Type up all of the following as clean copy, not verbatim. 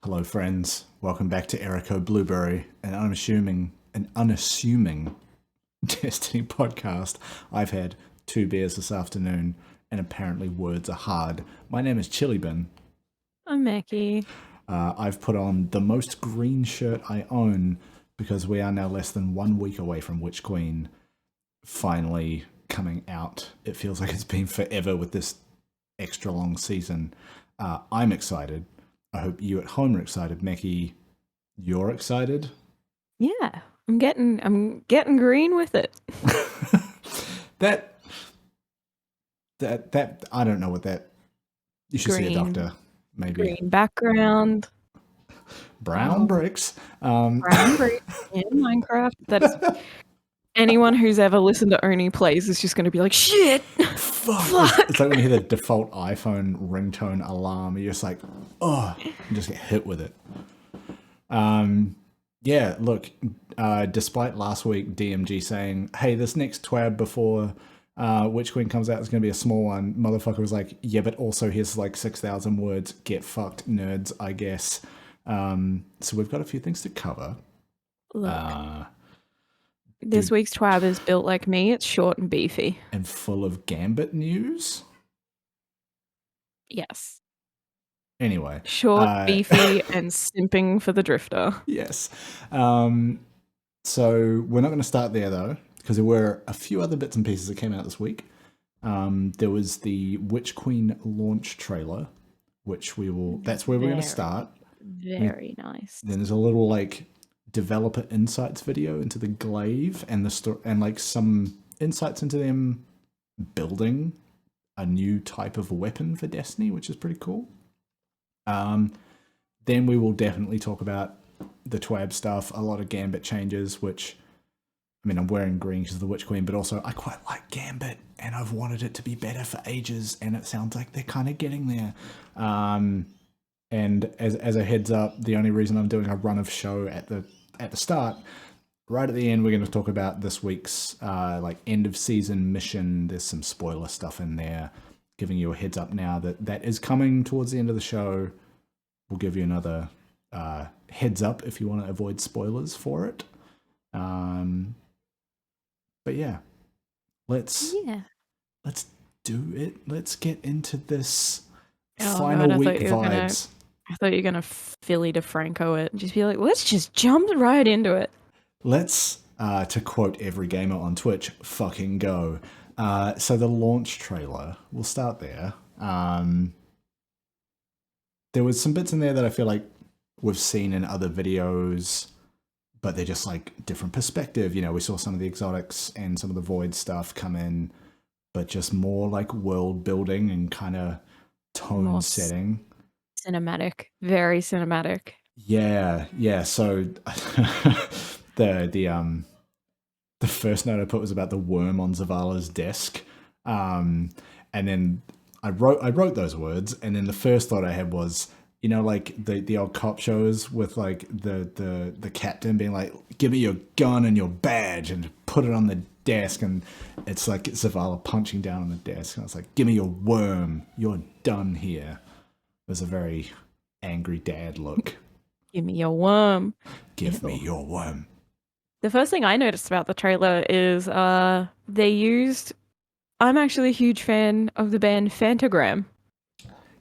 Hello, friends. Welcome back to Erico Blueberry, an unassuming Destiny podcast. I've had 2 beers this afternoon, and apparently words are hard. My name is Chillybin. I'm Meckii. I've put on the most green shirt I own because we are now less than 1 week away from Witch Queen finally coming out. It feels like it's been forever with this extra long season. I'm excited. I hope you at home are excited. Meckii, you're excited? Yeah, I'm getting green with it. that I don't know what that. You should see a doctor, maybe. Green background. Brown bricks. Brown bricks in Minecraft. That's anyone who's ever listened to Oni Plays is just going to be like, shit. Fuck. It's like when you hear the default iPhone ringtone alarm, you're just like, oh, you just get hit with it. Yeah, look, despite last week DMG saying, hey, this next TWAB before Witch Queen comes out is going to be a small one, motherfucker was like, yeah, but also here's like 6,000 words, get fucked, nerds, I guess. So we've got a few things to cover. Look, this week's TWAB is built like me. It's short and beefy. And full of Gambit news? Yes. Anyway. Short, beefy, and simping for the drifter. Yes. So we're not going to start there, though, because there were a few other bits and pieces that came out this week. There was the Witch Queen launch trailer, which that's where we're going to start. Very nice. Then there's a little, like, developer insights video into the glaive and like some insights into them building a new type of weapon for Destiny, which is pretty cool. Then we will definitely talk about the TWAB stuff, a lot of Gambit changes, which, I mean, I'm wearing green because of the Witch Queen, but also I quite like Gambit and I've wanted it to be better for ages, and it sounds like they're kind of getting there. And as a heads up, the only reason I'm doing a run of show at the start, right at the end, we're going to talk about this week's like end of season mission. There's some spoiler stuff in there, giving you a heads up now that is coming towards the end of the show. We'll give you another heads up if you want to avoid spoilers for it. But yeah, let's do it. Let's get into this final week vibes. I thought you were gonna Philly DeFranco it and just be like, let's just jump right into it. Let's, to quote every gamer on Twitch, fucking go. So the launch trailer, we'll start there. There was some bits in there that I feel like we've seen in other videos, but they're just like different perspective. You know, we saw some of the exotics and some of the void stuff come in, but just more like world building and kind of tone setting. Cinematic, very cinematic. Yeah. So the first note I put was about the worm on Zavala's desk, and then I wrote those words, and then the first thought I had was, you know, like the old cop shows with like the captain being like, give me your gun and your badge, and put it on the desk, and it's like Zavala punching down on the desk, and I was like, give me your worm, you're done here. It was a very angry dad look. Give me your worm. Give me your worm. The first thing I noticed about the trailer is they used... I'm actually a huge fan of the band Fantagram.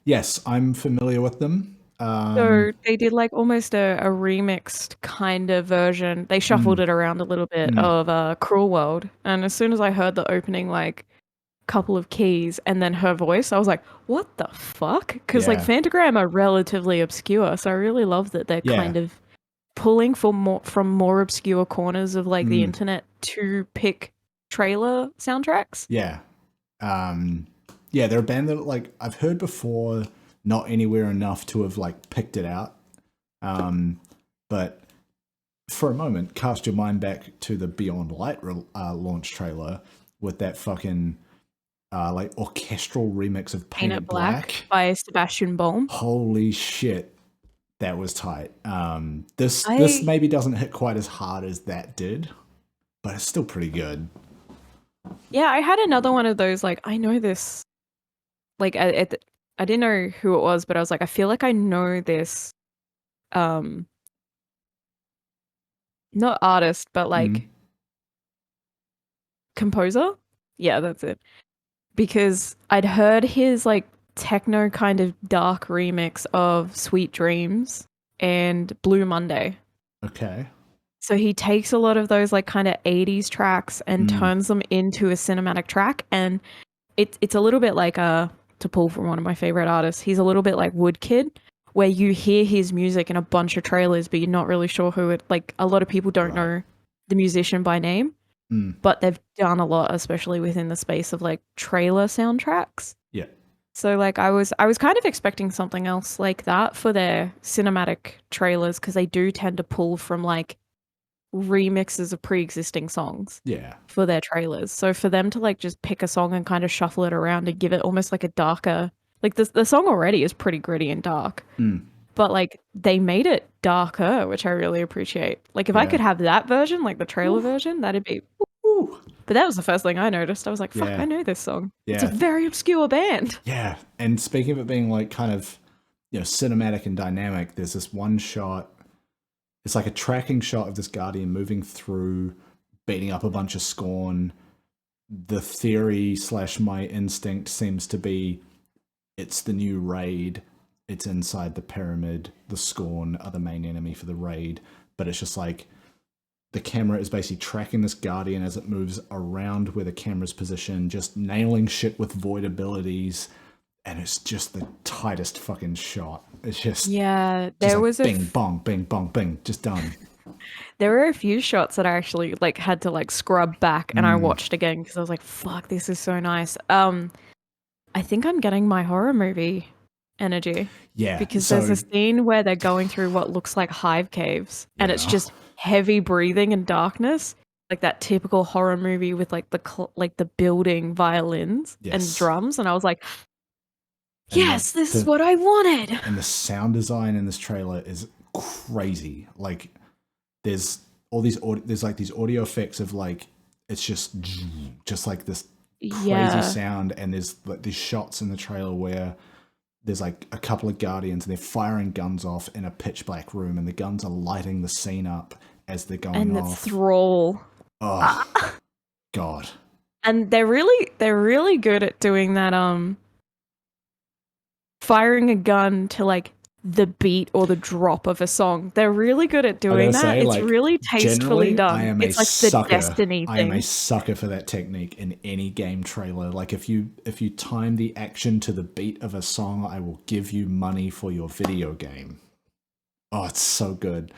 Yes, I'm familiar with them. So they did like almost a remixed kind of version. They shuffled it around a little bit of Cruel World. And as soon as I heard the opening like couple of keys and then her voice, I was like, what the fuck? Because like Fantagram are relatively obscure, so I really love that they're kind of pulling from more obscure corners of like the internet to pick trailer soundtracks. Yeah, they're a band that like I've heard before, not anywhere enough to have like picked it out. But for a moment, cast your mind back to the Beyond Light launch trailer with that fucking like orchestral remix of Paint It Black by Sebastian Bohm. Holy shit, that was tight. This maybe doesn't hit quite as hard as that did, but it's still pretty good. Yeah, I had another one of those, like, I know this, like, I didn't know who it was, but I was like, I feel like I know this not artist, but like composer. Yeah, that's it. Because I'd heard his like techno kind of dark remix of Sweet Dreams and Blue Monday. Okay. So he takes a lot of those like kind of 80s tracks and turns them into a cinematic track, and it's a little bit like to pull from one of my favorite artists. He's a little bit like Woodkid, where you hear his music in a bunch of trailers, but you're not really sure who it. Like a lot of people don't know the musician by name, but they've done a lot, especially within the space of like trailer soundtracks. Yeah. So like I was kind of expecting something else like that for their cinematic trailers, because they do tend to pull from like remixes of pre-existing songs for their trailers. So for them to like just pick a song and kind of shuffle it around and give it almost like a darker, like the song already is pretty gritty and dark, but like they made it darker, which I really appreciate. Like if I could have that version, like the trailer version, that'd be but that was the first thing I noticed. I was like, fuck, I know this song. It's a very obscure band. Yeah. And speaking of it being like kind of, you know, cinematic and dynamic, there's this one shot. It's like a tracking shot of this Guardian moving through, beating up a bunch of Scorn. The theory / my instinct seems to be it's the new raid. It's inside the pyramid. The Scorn are the main enemy for the raid. But it's just like the camera is basically tracking this Guardian as it moves around where the camera's positioned, just nailing shit with void abilities. And it's just the tightest fucking shot. It's just there was bing bong, bing bong, bing, just done. There were a few shots that I actually like had to like scrub back and I watched again because I was like, fuck, this is so nice. I think I'm getting my horror movie energy. Yeah. Because there's a scene where they're going through what looks like hive caves and it's just heavy breathing and darkness. Like that typical horror movie with like the building violins and drums. And I was like, yes, this is what I wanted. And the sound design in this trailer is crazy. Like there's all these there's like these audio effects of like it's just like this crazy sound, and there's like these shots in the trailer where there's like a couple of Guardians and they're firing guns off in a pitch black room, and the guns are lighting the scene up as they're going off. And the thrall. Oh God. And they're really good at doing that firing a gun to like the beat or the drop of a song. They're really good at doing that. Say, it's like, really tastefully done. It's like the Destiny thing. I am a sucker for that technique in any game trailer. Like if you time the action to the beat of a song, I will give you money for your video game. Oh, it's so good.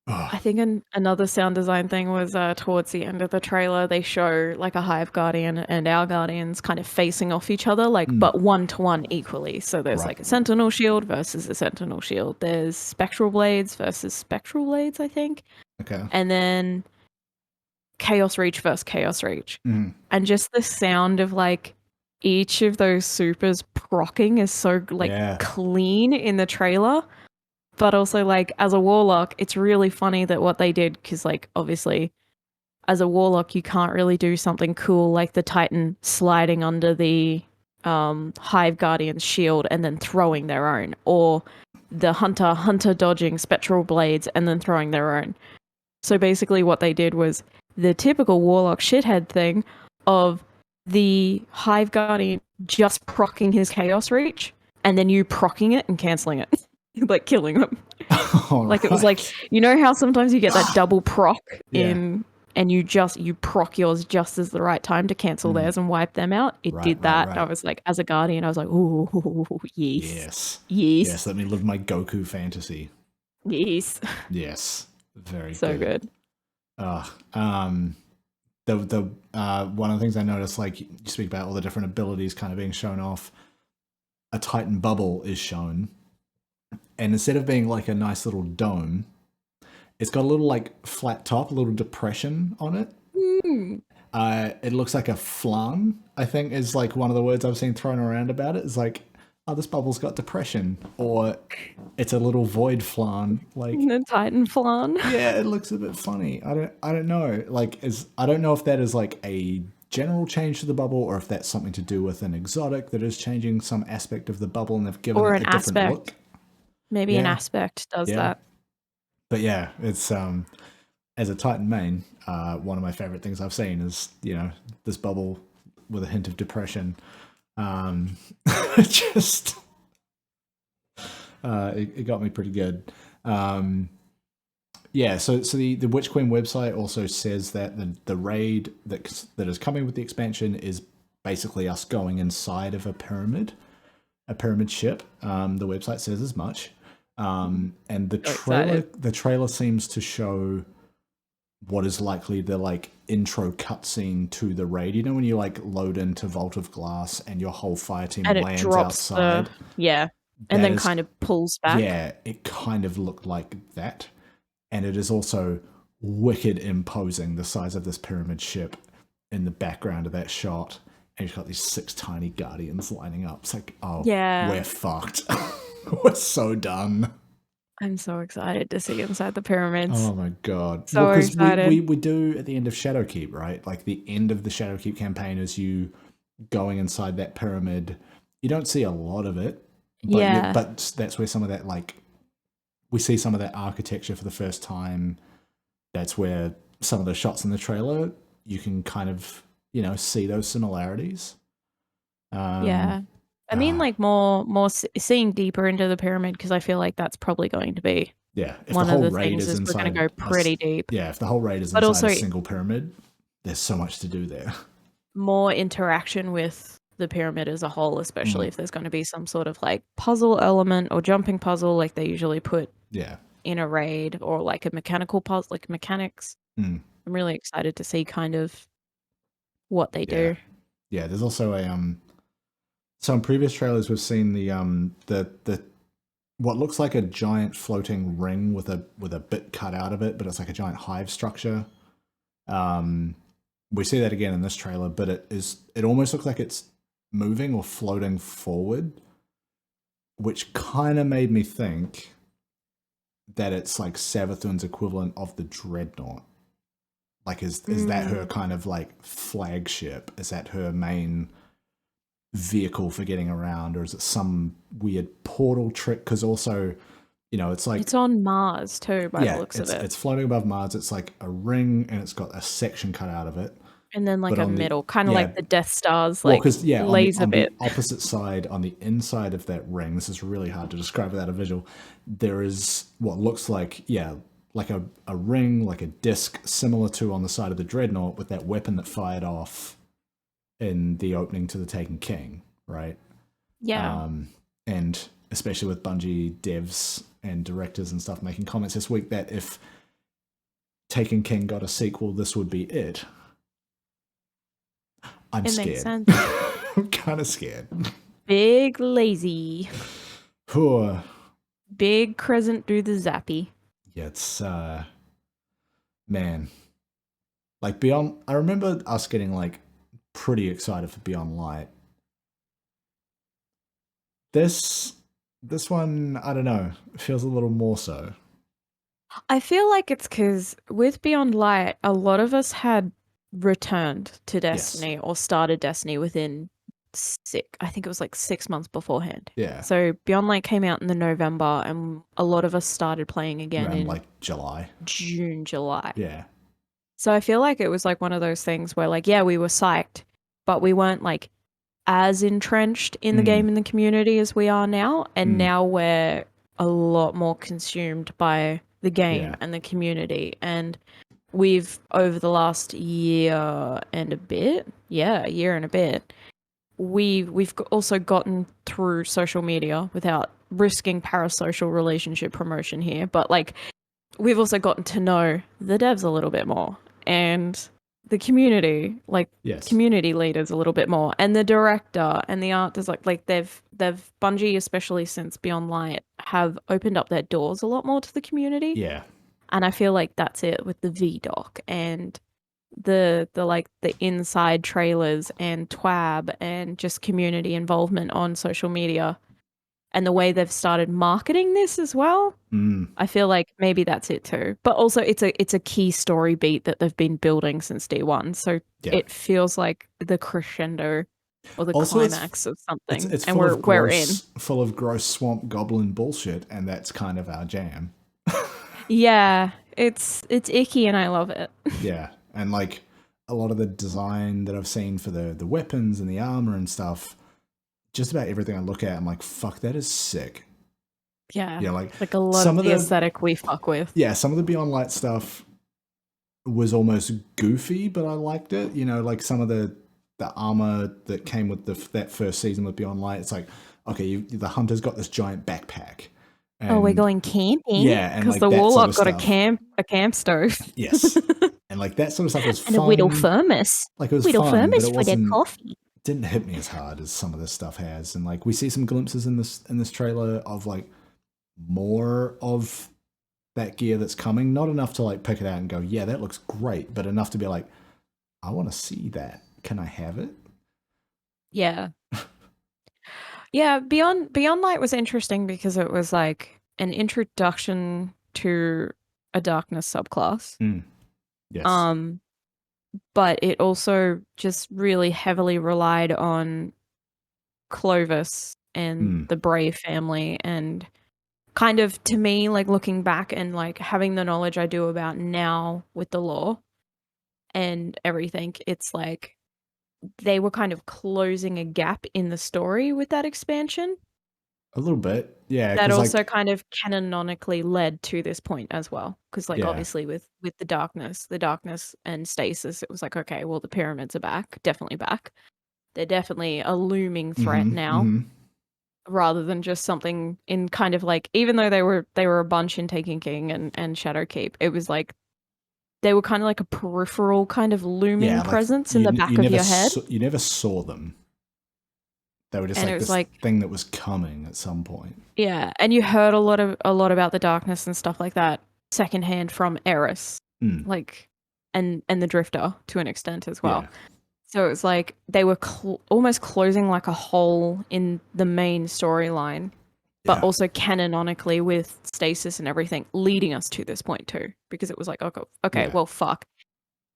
Oh. I think another sound design thing was towards the end of the trailer, they show like a Hive Guardian and our Guardians kind of facing off each other, like but 1-to-1 equally. So there's like a Sentinel Shield versus a Sentinel Shield. There's Spectral Blades versus Spectral Blades, I think. Okay. And then Chaos Reach versus Chaos Reach. And just the sound of like each of those supers proccing is so like clean in the trailer. But also, like, as a warlock, it's really funny that what they did, because, like, obviously, as a warlock, you can't really do something cool like the Titan sliding under the Hive Guardian's shield and then throwing their own, or the Hunter dodging Spectral Blades and then throwing their own. So basically what they did was the typical warlock shithead thing of the Hive Guardian just proccing his Chaos Reach, and then you proccing it and cancelling it. Like killing them. Like it was like, you know how sometimes you get that double proc in and you proc yours just as the right time to cancel theirs and wipe them out. It did that. Right. I was like, as a Guardian, I was like, ooh, yes. Yes, let me live my Goku fantasy. Yes. Yes. Very so good. The one of the things I noticed, like you speak about all the different abilities kind of being shown off, a Titan bubble is shown. And instead of being like a nice little dome, it's got a little like flat top, a little depression on it. It looks like a flan, I think is like one of the words I've seen thrown around about it. It's like, oh, this bubble's got depression. Or it's a little void flan. Like the Titan flan. Yeah, it looks a bit funny. I don't know. Like I don't know if that is like a general change to the bubble, or if that's something to do with an exotic that is changing some aspect of the bubble and they've given it a different look. Maybe an Yeah, aspect does yeah. that. But yeah, it's as a Titan main, one of my favorite things I've seen is, this bubble with a hint of depression. Um, just it got me pretty good. Yeah, so the Witch Queen website also says that the raid that is coming with the expansion is basically us going inside of a pyramid ship. The website says as much. And the trailer seems to show what is likely the like intro cutscene to the raid. You know when you like load into Vault of Glass and your whole fire team And it lands drops outside. and then kind of pulls back. Yeah, it kind of looked like that. And it is also wicked imposing, the size of this pyramid ship in the background of that shot. And you've got these 6 tiny guardians lining up. It's like, we're fucked. We're so done. I'm so excited to see inside the pyramids. Oh my god. So excited. We do at the end of Shadowkeep, right? Like the end of the Shadowkeep campaign is you going inside that pyramid. You don't see a lot of it. But but that's where some of that, like, we see some of that architecture for the first time. That's where some of the shots in the trailer, you can kind of, see those similarities. I mean, like more seeing deeper into the pyramid, because I feel like that's probably going to be if one the whole of the raid things is we're going to go pretty deep. Yeah, if the whole raid is inside a single pyramid, there's so much to do there. More interaction with the pyramid as a whole, especially if there's going to be some sort of like puzzle element or jumping puzzle like they usually put in a raid, or like a mechanical puzzle, like mechanics. I'm really excited to see kind of what they do. Yeah, there's also a so in previous trailers we've seen the what looks like a giant floating ring with a bit cut out of it, but it's like a giant hive structure. We see that again in this trailer, but it almost looks like it's moving or floating forward, which kind of made me think that it's like Savathun's equivalent of the Dreadnought. Like, is that her kind of like flagship? Is that her main vehicle for getting around, or is it some weird portal trick? Because also, it's like, it's on Mars too, by the looks of it. It's floating above Mars. It's like a ring, and it's got a section cut out of it, and then like a middle, kind of like the Death Star's like laser bit. On the opposite side, on the inside of that ring, this is really hard to describe without a visual. There is what looks like like a ring, like a disc, similar to on the side of the Dreadnought, with that weapon that fired off in the opening to the Taken King, right? Yeah. And especially with Bungie devs and directors and stuff making comments this week that if Taken King got a sequel, this would be it. I'm scared. Makes sense. I'm kind of scared. Big lazy. Poor. Big crescent do the zappy. Yeah, it's man. Like Beyond, I remember us getting like pretty excited for Beyond Light. This one, I don't know, feels a little more so. I feel like it's because with Beyond Light, a lot of us had returned to Destiny or started Destiny within I think it was like 6 months beforehand. Yeah. So Beyond Light came out in the November, and a lot of us started playing again in like June, July. Yeah. So I feel like it was like one of those things where like, yeah, we were psyched, but we weren't like as entrenched in the game and the community as we are now. And now we're a lot more consumed by the game and the community. And we've, over the last year and a bit, we've also gotten through social media, without risking parasocial relationship promotion here, but like we've also gotten to know the devs a little bit more, and the community, like community leaders a little bit more, and the director and the art design. Like they've Bungie, especially since Beyond Light, have opened up their doors a lot more to the community. Yeah. And I feel like that's it with the VDoc and the inside trailers and TWAB and just community involvement on social media, and the way they've started marketing this as well. I feel like maybe that's it too. But also it's a key story beat that they've been building since day one. So it feels like the crescendo or the Also, climax of something, it's and full of we're in. gross swamp goblin bullshit, and that's kind of our jam. Yeah, it's icky, and I love it. Yeah, and like a lot of the design that I've seen for the weapons and the armor and stuff, just about everything I look at, I'm like, fuck, that is sick. Yeah, Yeah, like like a lot some of of the the aesthetic we fuck with. yeah, some of the Beyond Light stuff was almost goofy, but I liked it. You know, like some of the armor that came with that first season with Beyond Light. It's like, okay, the hunter's got this giant backpack, Oh, we're and going camping yeah, and because like the that sort warlock of got a stuff. camp stove. Yes, and like that sort of stuff was and a whittle fun. thermos. Like it was Whittle fun, but thermos it for their wasn't. coffee. Didn't hit me as hard as some of this stuff has. And like we see some glimpses in this trailer of like more of that gear that's coming. Not enough to like pick it out and go, yeah, that looks great, but enough to be like, I want to see that. Can I have it? Yeah. Yeah, Beyond Light was interesting because it was like an introduction to a darkness subclass. Yes. But it also just really heavily relied on Clovis and the Brave family, and kind of, to me, like looking back and like having the knowledge I do about now with the lore and everything, it's like they were kind of closing a gap in the story with that expansion. A little bit. Yeah, That because also like kind of canonically led to this point as well. Because like yeah. obviously with the darkness and stasis, it was like, okay, well the pyramids are back, definitely back. They're definitely a looming threat now, rather than just something in kind of like, even though they were a bunch in Taken King and Shadowkeep, it was like they were kind of like a peripheral kind of looming Yeah, like presence in the back of your head. You never saw them. They were just And it like was this like, thing that was coming at some point. yeah, and you heard a lot about the darkness and stuff like that secondhand from Eris, like, and the Drifter to an extent as well. Yeah. So it was like they were almost closing like a hole in the main storyline, but also canonically with stasis and everything, leading us to this point too. Because it was like, okay, well, fuck.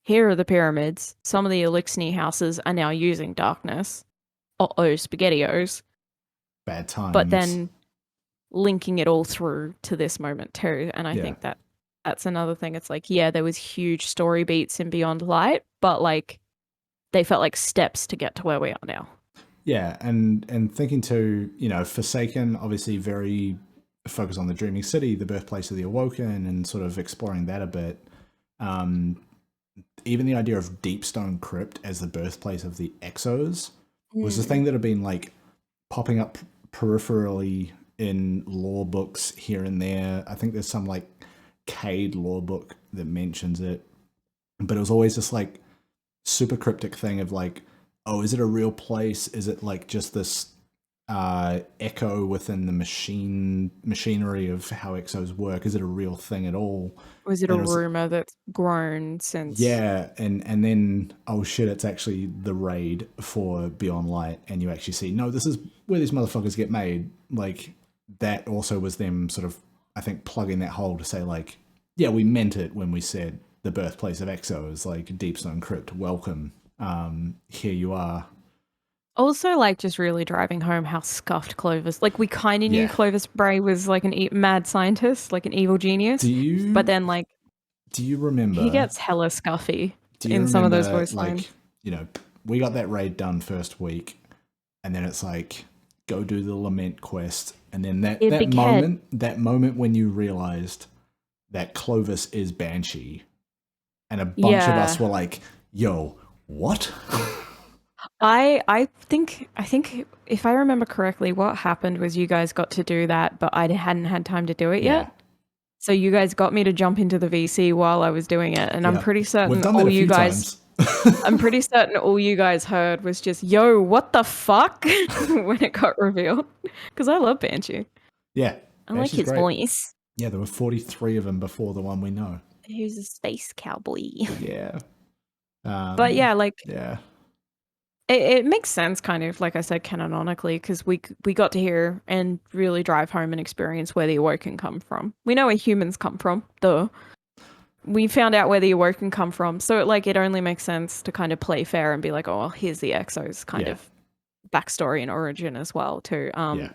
Here are the pyramids. Some of the Elixir houses are now using darkness. Uh-oh, SpaghettiOs. Bad times. But then linking it all through to this moment too. And I think that's another thing. It's like, yeah, there was huge story beats in Beyond Light, but like they felt like steps to get to where we are now. Yeah, and thinking too, you know, Forsaken, obviously very focused on the Dreaming City, the birthplace of the Awoken, and sort of exploring that a bit. Even the idea of Deepstone Crypt as the birthplace of the Exos was a thing that had been like popping up peripherally in lore books here and there. I think there's some like Cade lore book that mentions it, but it was always this like super cryptic thing of like, oh, is it a real place? Is it like just this echo within the machinery of how exos work? Is it a real thing at all? Was it a rumor that's grown since? Yeah, and then, oh shit, it's actually the raid for Beyond Light, and you actually see, no, this is where these motherfuckers get made. Like, that also was them sort of, I think, plugging that hole to say like, yeah, we meant it when we said the birthplace of Exos, like Deepstone Crypt, welcome. Here you are. Also, like, just really driving home how scuffed Clovis. Like, we kind of knew Clovis Bray was like an mad scientist, like an evil genius. But then, like, do you remember? He gets hella scuffy in some of those voice lines. You know, we got that raid done first week, and then it's like, go do the lament quest, and then that moment when you realized that Clovis is Banshee, and a bunch of us were like, yo, what? I think if I remember correctly, what happened was you guys got to do that, but I hadn't had time to do it yet. So you guys got me to jump into the VC while I was doing it, and I'm pretty certain all you guys I'm pretty certain all you guys heard was just, yo, what the fuck? when it got revealed. Because I love Banshee. Yeah. I like his voice. Yeah, there were 43 of them before the one we know. Who's a space cowboy. Yeah. But yeah, like... Yeah. It makes sense, kind of, like I said, canonically, because we got to hear and really drive home and experience where the Awoken come from. We know where humans come from, though. We found out where the Awoken come from, so it only makes sense to kind of play fair and be like, oh, well, here's the Exos, kind of backstory and origin as well too. Yeah.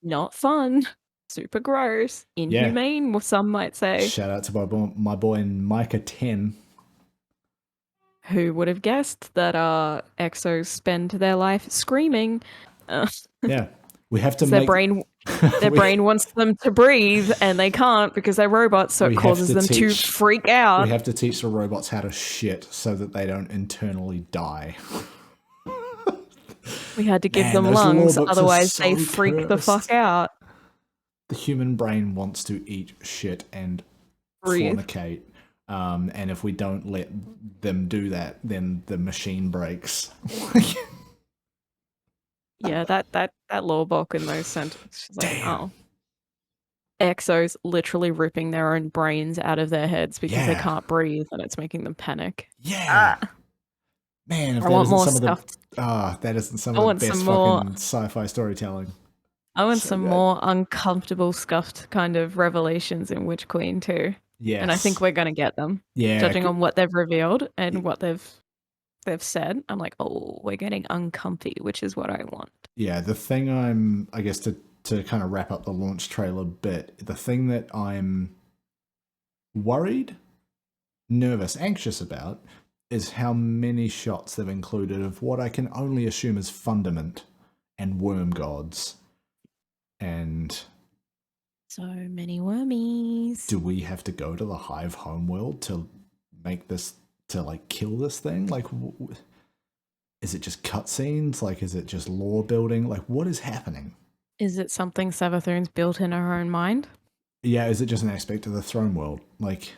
Not fun, super gross, inhumane, some might say. Shout out to my boy Micah 10. Who would have guessed that exos spend their life screaming? Yeah, we have to their make brain wants them to breathe, and they can't because they're robots, so it causes them to freak out. We have to teach the robots how to shit so that they don't internally die. We had to give them lungs, otherwise they freak the fuck out. The human brain wants to eat shit and fornicate. And if we don't let them do that, then the machine breaks. Yeah, that lore bulk in those sentences. Like, oh. Exos literally ripping their own brains out of their heads because they can't breathe and it's making them panic. Yeah. Man, if I want more stuff. That isn't some of the best fucking sci-fi storytelling. I want some more uncomfortable, scuffed kind of revelations in Witch Queen too. Yes. And I think we're gonna get them. Yeah. Judging on what they've revealed and what they've said, I'm like, oh, we're getting uncomfy, which is what I want. Yeah, the thing I guess to kind of wrap up the launch trailer bit, the thing that I'm worried, nervous, anxious about is how many shots they've included of what I can only assume is Fundament and Worm Gods. And so many wormies. Do we have to go to the Hive homeworld to make this, to like kill this thing? Like, is it just cutscenes? Like, is it just lore building? Like, what is happening? Is it something Savathun's built in her own mind? Yeah, is it just an aspect of the throne world? Like,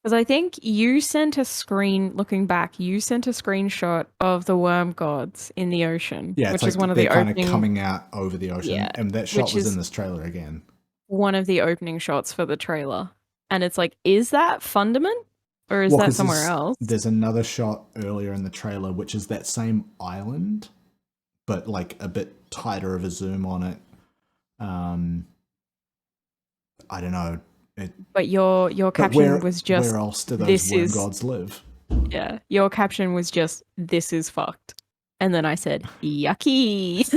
because I think you sent a you sent a screenshot of the worm gods in the ocean. Yeah, which is one of the opening, kind of coming out over the ocean. Yeah, and that shot was in this trailer again. One of the opening shots for the trailer. And it's like, is that Fundament? Or is that somewhere else? There's another shot earlier in the trailer, which is that same island, but like a bit tighter of a zoom on it. I don't know. But your caption was just, where else do those worm gods live? Yeah, your caption was just, this is fucked. And then I said, yucky.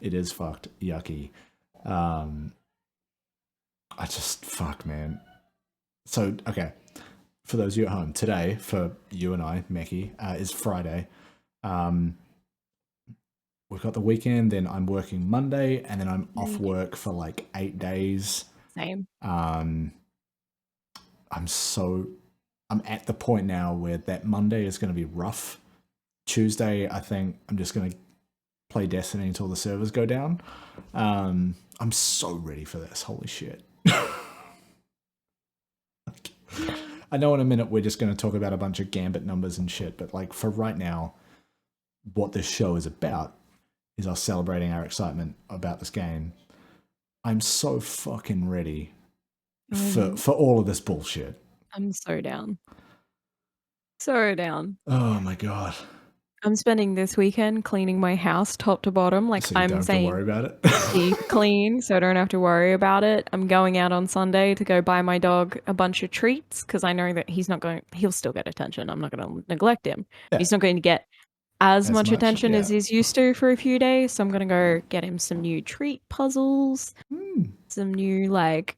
It is fucked. Yucky. Fuck, man. So, okay. For those of you at home, today, for you and I, Meckii, is Friday. We've got the weekend, then I'm working Monday, and then I'm off work for like 8 days. Same. I'm at the point now where that Monday is going to be rough. Tuesday, I think I'm just going to play Destiny until the servers go down. I'm so ready for this. Holy shit. I know in a minute we're just going to talk about a bunch of Gambit numbers and shit, but like for right now, what this show is about is us celebrating our excitement about this game. I'm so fucking ready for all of this bullshit. I'm so down. So down. Oh my god. I'm spending this weekend cleaning my house top to bottom. Like, so you don't have to worry about it? Deep clean, so I don't have to worry about it. I'm going out on Sunday to go buy my dog a bunch of treats because I know that he'll still get attention. I'm not going to neglect him. Yeah. He's not going to get as much attention as he's used to for a few days. So I'm going to go get him some new treat puzzles, some new like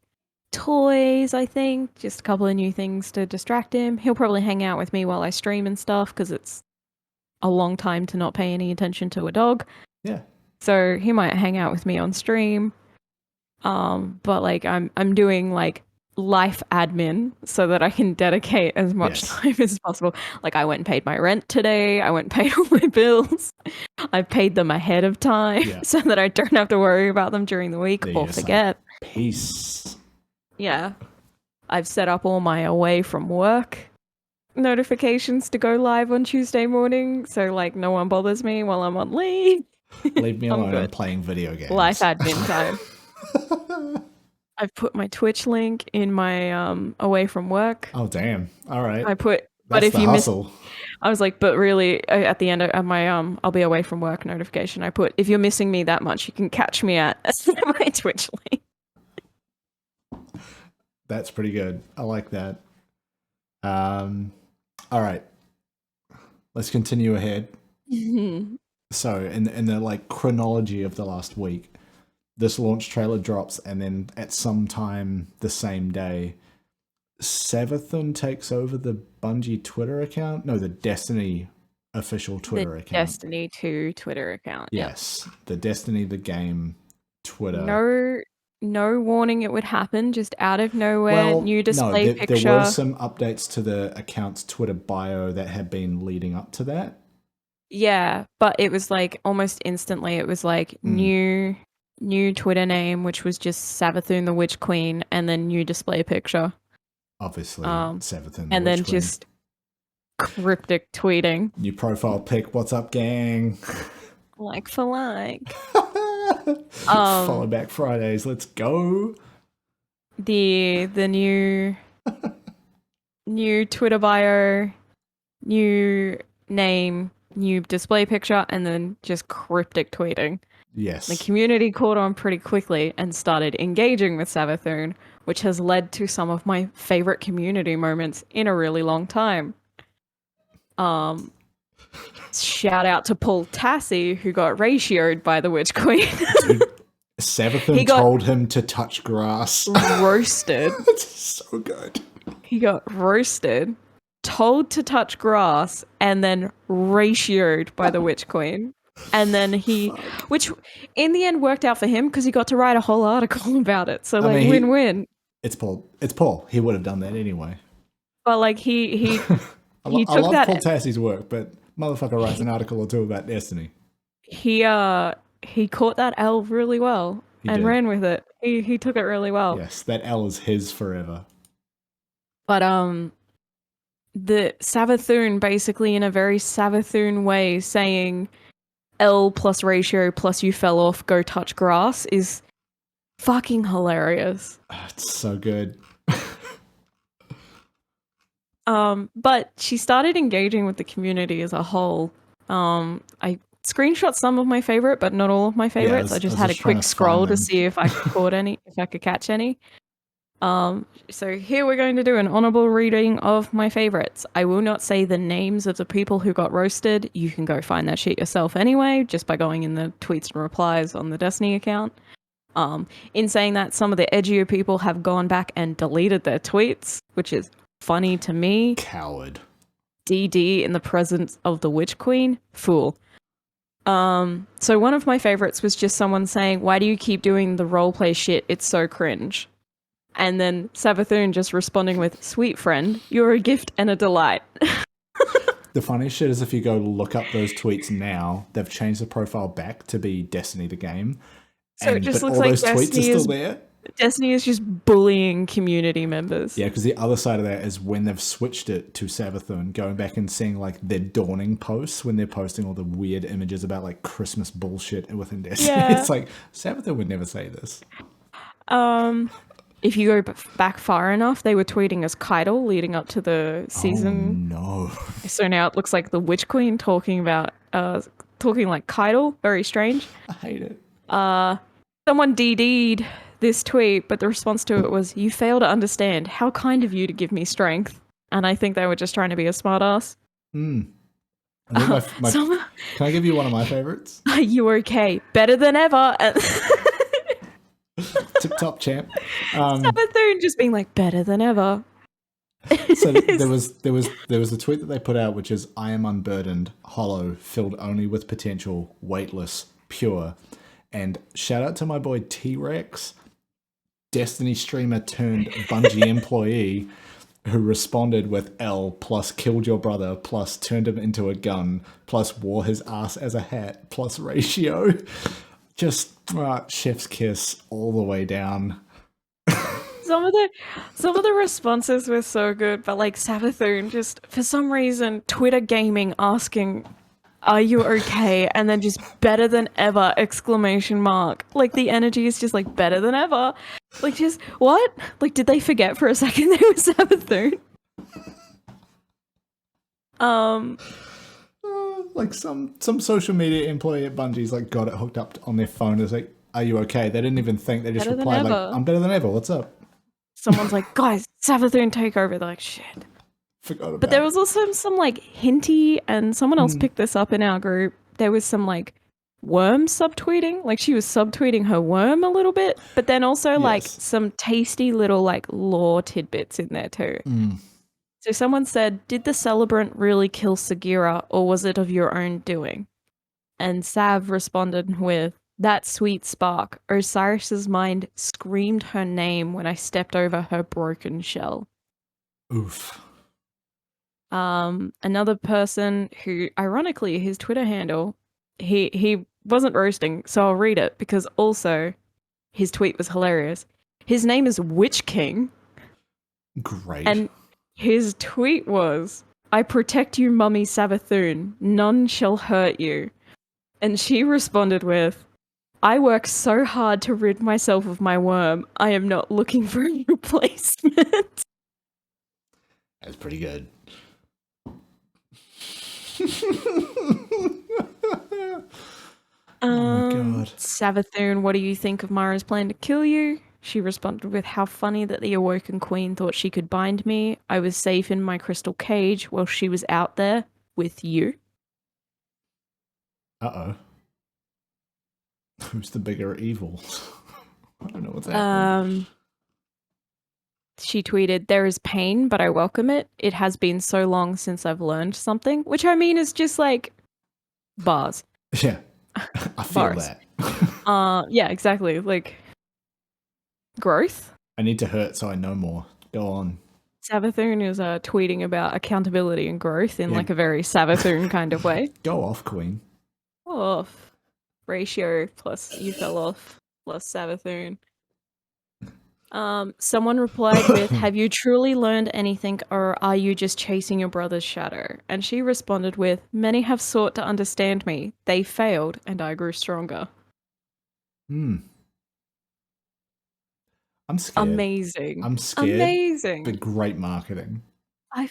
toys, I think. Just a couple of new things to distract him. He'll probably hang out with me while I stream and stuff because it's a long time to not pay any attention to a dog. Yeah. So he might hang out with me on stream. But like I'm doing like life admin so that I can dedicate as much time as possible. Like I went and paid my rent today. I went and paid all my bills. I paid them ahead of time so that I don't have to worry about them during the week or forget. Peace. Yeah. I've set up all my away from work notifications to go live on Tuesday morning, so like no one bothers me while I'm on leave. Leave me alone. I'm playing video games. Life admin time. I've put my Twitch link in my away from work. Oh damn! All right. But if you miss, I was like, but really, at the end of my I'll be away from work notification. I put, if you're missing me that much, you can catch me at my Twitch link. That's pretty good. I like that. All right, let's continue ahead. So in the like chronology of the last week, this launch trailer drops, and then at some time the same day, Savathun takes over the Bungie Twitter account. No, the Destiny official Twitter account. Destiny 2 Twitter account. Yes, the Destiny the game Twitter. No warning it would happen, just out of nowhere, new display picture. There were some updates to the account's Twitter bio that had been leading up to that. Yeah, but it was like almost instantly, it was like new Twitter name, which was just Savathun the Witch Queen, and then new display picture. Obviously, Savathun and then just cryptic tweeting. New profile pic, what's up, gang? Like for like. Follow back Fridays, let's go. The new new Twitter bio, new name, new display picture, and then just cryptic tweeting. Yes. The community caught on pretty quickly and started engaging with Savathun, which has led to some of my favorite community moments in a really long time. Shout out to Paul Tassi, who got ratioed by the Witch Queen. Dude, Savathun told him to touch grass. Roasted. That's so good. He got roasted, told to touch grass, and then ratioed by the Witch Queen. And then which in the end worked out for him because he got to write a whole article about it. So like win-win. It's Paul. He would have done that anyway. But like he I love Paul Tassi's work, but motherfucker writes an article or two about Destiny. He caught that L really well and ran with it. He took it really well. Yes, that L is his forever. But the Savathun basically in a very Savathun way saying L plus ratio plus you fell off, go touch grass is fucking hilarious. It's so good. But she started engaging with the community as a whole. I screenshot some of my favorite, but not all of my favorites. I just had a quick scroll to see if I could catch any. So here we're going to do an honorable reading of my favorites. I will not say the names of the people who got roasted. You can go find that shit yourself anyway, just by going in the tweets and replies on the Destiny account. In saying that, some of the edgier people have gone back and deleted their tweets, which is funny to me. Coward. DD in the presence of the Witch Queen. Fool. So one of my favorites was just someone saying, why do you keep doing the roleplay shit? It's so cringe. And then Savathun just responding with, sweet friend, you're a gift and a delight. The funny shit is if you go look up those tweets now, they've changed the profile back to be Destiny the game. So it just looks like those tweets are still there. Destiny is just bullying community members. Yeah, because the other side of that is when they've switched it to Savathun, going back and seeing like their dawning posts when they're posting all the weird images about like Christmas bullshit within Destiny. Yeah. It's like, Savathun would never say this. If you go back far enough, they were tweeting as Keitel leading up to the season. Oh, no. So now it looks like the Witch Queen talking like Keitel. Very strange. I hate it. Someone DD'd this tweet, but the response to it was, you fail to understand. How kind of you to give me strength. And I think they were just trying to be a smartass. Can I give you one of my favorites? Are you okay? Better than ever. Tip top champ. Savathun just being like, better than ever. So there was the tweet that they put out, which is, I am unburdened, hollow, filled only with potential, weightless, pure. And shout out to my boy T-Rex, Destiny streamer turned Bungie employee, who responded with L plus killed your brother plus turned him into a gun plus wore his ass as a hat plus ratio. Just chef's kiss all the way down. Some of the responses were so good, but like Savathun just for some reason Twitter gaming asking, "Are you okay?" and then just better than ever exclamation mark. Like the energy is just like better than ever. Like just what? Like did they forget for a second they were Savathun? Like some social media employee at Bungie's like got it hooked up on their phone. It's like, "Are you okay?" They didn't even think. They just replied like, "I'm better than ever. What's up?" Someone's like, "Guys, Savathun takeover." They're like, "Shit." Forgot about but there was also some like hinty, and someone else picked this up in our group. there was some like worm subtweeting. Like she was subtweeting her worm a little bit, but then also like Yes. some tasty little like lore tidbits in there too. So someone said, did the celebrant really kill Sagira or was it of your own doing? And Sav responded with, that sweet spark. Osiris's mind screamed her name when I stepped over her broken shell. Oof. Another person who, ironically, his Twitter handle, he wasn't roasting, so I'll read it because also his tweet was hilarious. His name is Witch King. Great. And his tweet was, I protect you, Mummy Sabathoon. None shall hurt you. And she responded with, I work so hard to rid myself of my worm. I am not looking for a replacement. That's pretty good. Oh my god. Sabathoon, what do you think of Mara's plan to kill you? She responded with, how funny that the awoken queen thought she could bind me. I was safe in my crystal cage while she was out there with you. Uh-oh. Who's the bigger evil? I don't know what's happening. She tweeted, there is pain, but I welcome it. It has been so long since I've learned something, which I mean is just like bars. Yeah. I feel Bars. that. Yeah, exactly. Like growth. I need to hurt so I know more. Go on. Sabathoon is tweeting about accountability and growth in like a very Sabathoon kind of way. Go off, queen. Off. Ratio plus you fell off plus Sabathoon. Someone replied with, have you truly learned anything or are you just chasing your brother's shadow? And she responded with, many have sought to understand me. They failed and I grew stronger. I'm scared. Amazing. I'm scared. Amazing. But great marketing. I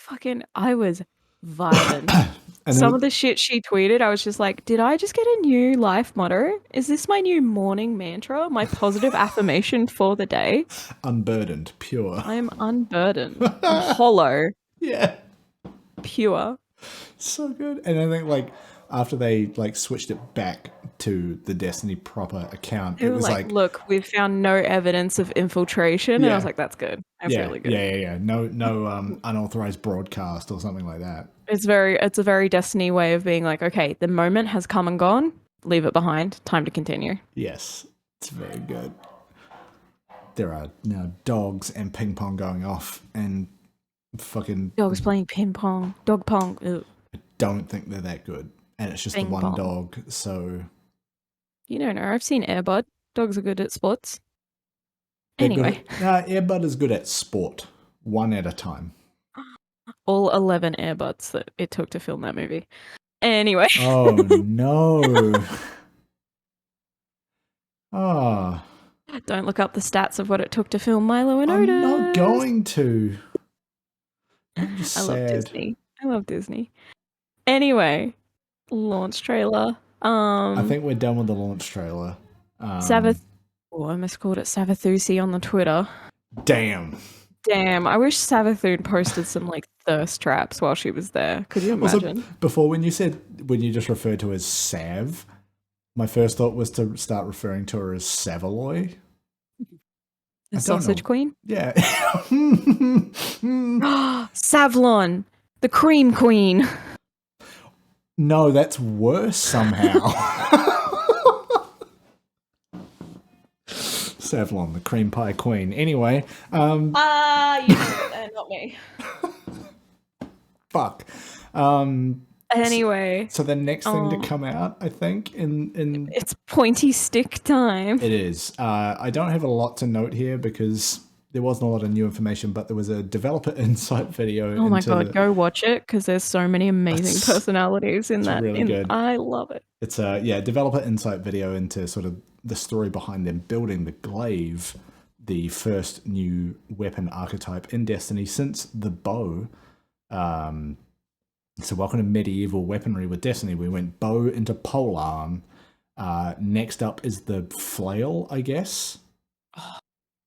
was vibing. Some of the shit she tweeted, I was just like, did I just get a new life motto? Is this my new morning mantra? My positive affirmation for the day? Unburdened, pure. I am unburdened. Hollow. Yeah. Pure. So good. And I think like after they like switched it back to the Destiny proper account, it was like, look, we've found no evidence of infiltration. And I was like, that's good. That's really good. Yeah. No unauthorized broadcast or something like that. It's a very Destiny way of being like, okay, the moment has come and gone. Leave it behind. Time to continue. Yes, it's very good. There are now dogs and ping pong going off and fucking dogs playing ping pong, dog pong. Ew. I don't think they're that good, and it's just the one dog. So you don't know. I've seen Airbud. Dogs are good at sports. Anyway, Airbud is good at sport, one at a time. All 11 Airbuds that it took to film that movie. Anyway. Oh no. Don't look up the stats of what it took to film Milo and Otis. I'm not going to. I'm just sad. I love Disney. Anyway, launch trailer. I think we're done with the launch trailer. I miscalled it Savathusi on the Twitter. Damn, I wish Savathoon posted some like thirst traps while she was there. Could you imagine? Also, before when you just referred to her as Sav, my first thought was to start referring to her as Savaloy. The sausage queen? Yeah. Savlon, the cream queen. No, that's worse somehow. Savlon, the cream pie queen. Anyway. You said it there, not me. Fuck. Anyway. So the next thing to come out, I think, in it's pointy stick time. It is. I don't have a lot to note here because there wasn't a lot of new information, but there was a developer insight video. Oh my god, go watch it because there's so many amazing personalities in that. Really good. I love it. It's a developer insight video into sort of the story behind them building the glaive, the first new weapon archetype in Destiny since the bow. So welcome to medieval weaponry with Destiny. We went bow into polearm. Next up is the flail, I guess.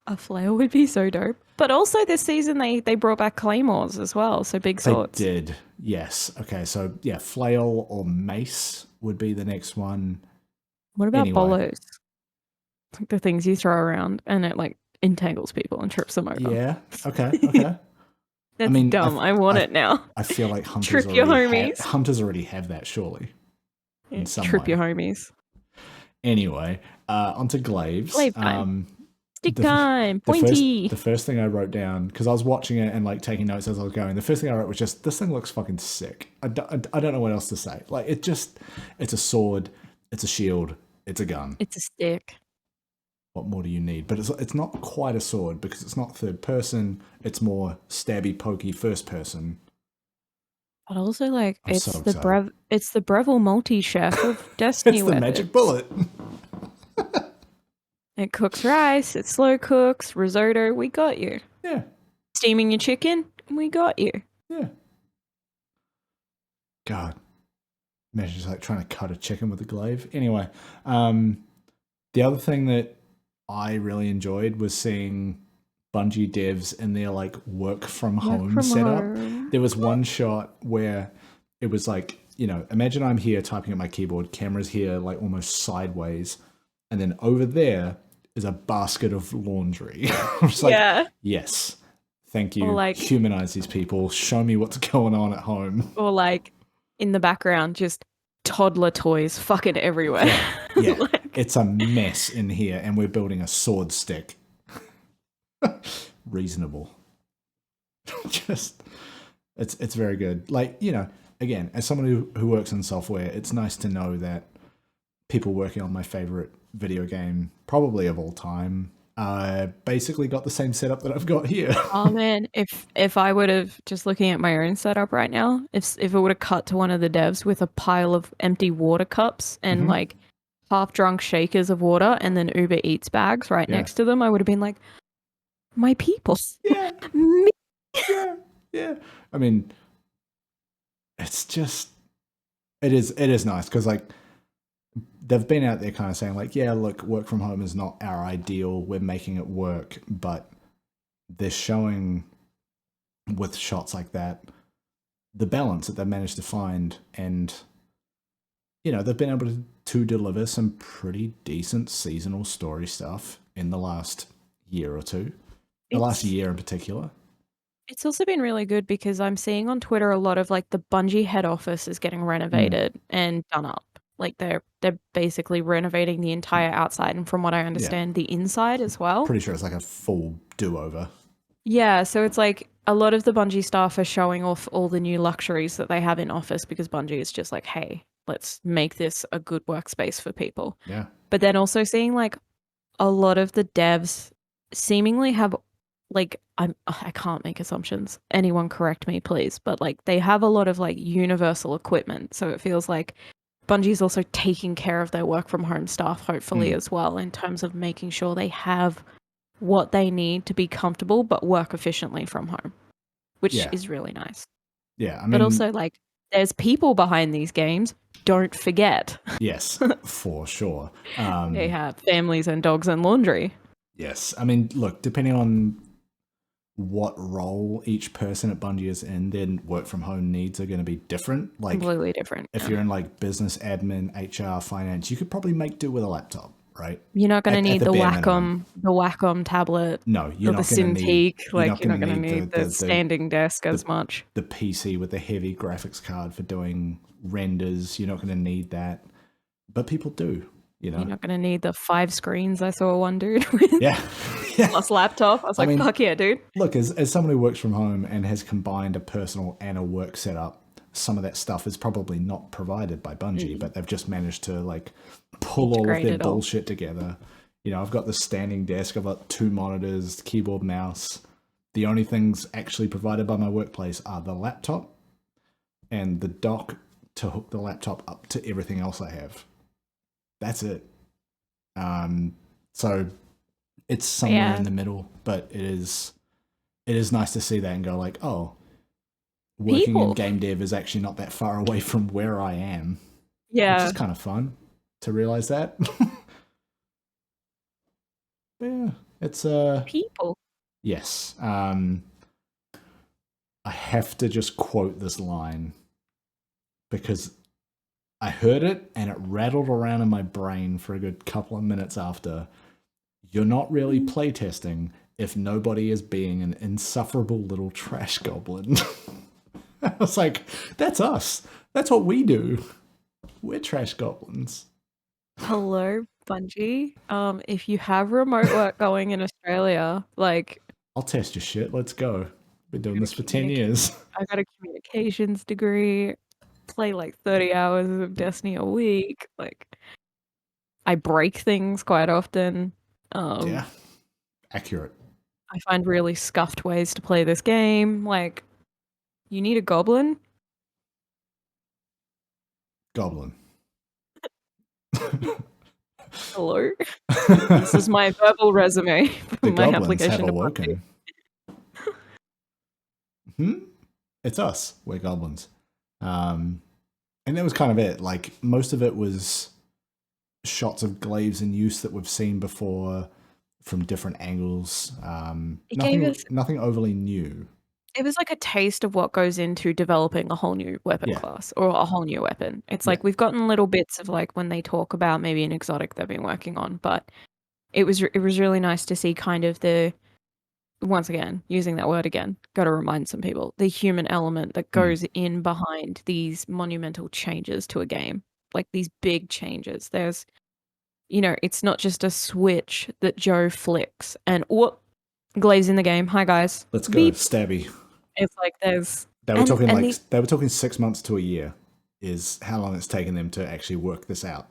A flail would be so dope. But also this season they brought back claymores as well, so big swords. They did, yes. Okay, so yeah, flail or mace would be the next one. What about Anyway. bolos? Like the things you throw around and it like entangles people and trips them over. Yeah, okay. That's dumb. I want it now. I feel like hunters Trip your homies. Hunters already have that, surely. In some Trip way. your homies. Anyway, onto glaives. Glaive time. Stick time. Pointy. The first thing I wrote down, because I was watching it and like taking notes as I was going, the first thing I wrote was just, this thing looks fucking sick. I don't know what else to say. Like, it's a sword, it's a shield, it's a gun. It's a stick. What more do you need? But it's not quite a sword because it's not third person. It's more stabby, pokey first person. But also, like, I'm it's so the Breville multi-chef of Destiny. It's the magic bullet. It cooks rice. It slow cooks risotto. We got you. Yeah. Steaming your chicken. We got you. Yeah. God. Imagine just like trying to cut a chicken with a glaive. Anyway, the other thing that I really enjoyed was seeing Bungie devs in their like work from home setup. There was one shot where it was like, you know, imagine I'm here typing at my keyboard, camera's here like almost sideways, and then over there is a basket of laundry. I'm just like, yes, thank you. Or like, humanize these people. Show me what's going on at home. Or like in the background, just toddler toys fucking everywhere. Yeah. Like, it's a mess in here, and we're building a sword stick. Reasonable. Just, it's very good. Like, you know, again, as someone who works in software, it's nice to know that people working on my favorite video game, probably of all time, basically got the same setup that I've got here. Oh man, if I would have, just looking at my own setup right now, if it would have cut to one of the devs with a pile of empty water cups and like half drunk shakers of water and then Uber Eats bags right next to them, I would have been like, my people. Yeah. Me. Yeah. I mean, it's just, it is nice because like they've been out there kind of saying like, yeah, look, work from home is not our ideal. We're making it work, but they're showing with shots like that the balance that they've managed to find, and you know, they've been able to deliver some pretty decent seasonal story stuff in the last year or two. The last year in particular. It's also been really good because I'm seeing on Twitter a lot of like the Bungie head office is getting renovated and done up. Like they're basically renovating the entire outside, and from what I understand, the inside as well. Pretty sure it's like a full do-over. Yeah, so it's like a lot of the Bungie staff are showing off all the new luxuries that they have in office because Bungie is just like, hey, let's make this a good workspace for people. Yeah. But then also seeing like a lot of the devs seemingly have like, I can't make assumptions. Anyone correct me, please. But like they have a lot of like universal equipment. So it feels like Bungie's also taking care of their work from home staff, hopefully as well, in terms of making sure they have what they need to be comfortable but work efficiently from home, which is really nice. Yeah. I mean, but also like there's people behind these games. Don't forget. Yes, for sure. They have families and dogs and laundry. Yes. I mean, look, depending on what role each person at Bungie is in, then work from home needs are going to be different. Like completely different. If you're in like business, admin, HR, finance, you could probably make do with a laptop, right? You're not going to need the Wacom tablet. No, you're not going to need like you're not going to need the standing desk as much. The PC with the heavy graphics card for doing renders, you're not going to need that. But people do. You know? You're not going to need the 5 screens I saw one dude with. Yeah. Plus laptop. I was like, fuck yeah, dude. Look, as someone who works from home and has combined a personal and a work setup, some of that stuff is probably not provided by Bungie, but they've just managed to like pull all of their bullshit together. You know, I've got the standing desk, I've got 2 monitors, keyboard, mouse. The only things actually provided by my workplace are the laptop and the dock to hook the laptop up to everything else I have. That's it. So it's somewhere in the middle, but it is nice to see that and go like, oh, working in game dev is actually not that far away from where I am. Yeah. Which is kind of fun to realize that. But yeah, it's People. yes. I have to just quote this line because I heard it and it rattled around in my brain for a good couple of minutes after. You're not really playtesting if nobody is being an insufferable little trash goblin. I was like, that's us. That's what we do. We're trash goblins. Hello, Bungie. If you have remote work going in Australia, like I'll test your shit. Let's go. Been doing I this for 10 years. I got a communications degree, play like 30 hours of Destiny a week. Like I break things quite often. Yeah. Accurate. I find really scuffed ways to play this game. Like, you need a goblin? Goblin. Hello? This is my verbal resume for The my goblins have application to awoken. It's us. We're goblins. And that was kind of it. Like, most of it was shots of glaives in use that we've seen before from different angles. Nothing overly new. It was like a taste of what goes into developing a whole new weapon class or a whole new weapon. It's like we've gotten little bits of like when they talk about maybe an exotic they've been working on, but it was really nice to see kind of the, once again, using that word again, got to remind some people, the human element that goes in behind these monumental changes to a game, like these big changes. There's, it's not just a switch that Joe flicks and what glaives in the game. Hi guys. Let's go. Beep. Stabby. It's like there's they were talking 6 months to a year is how long it's taken them to actually work this out.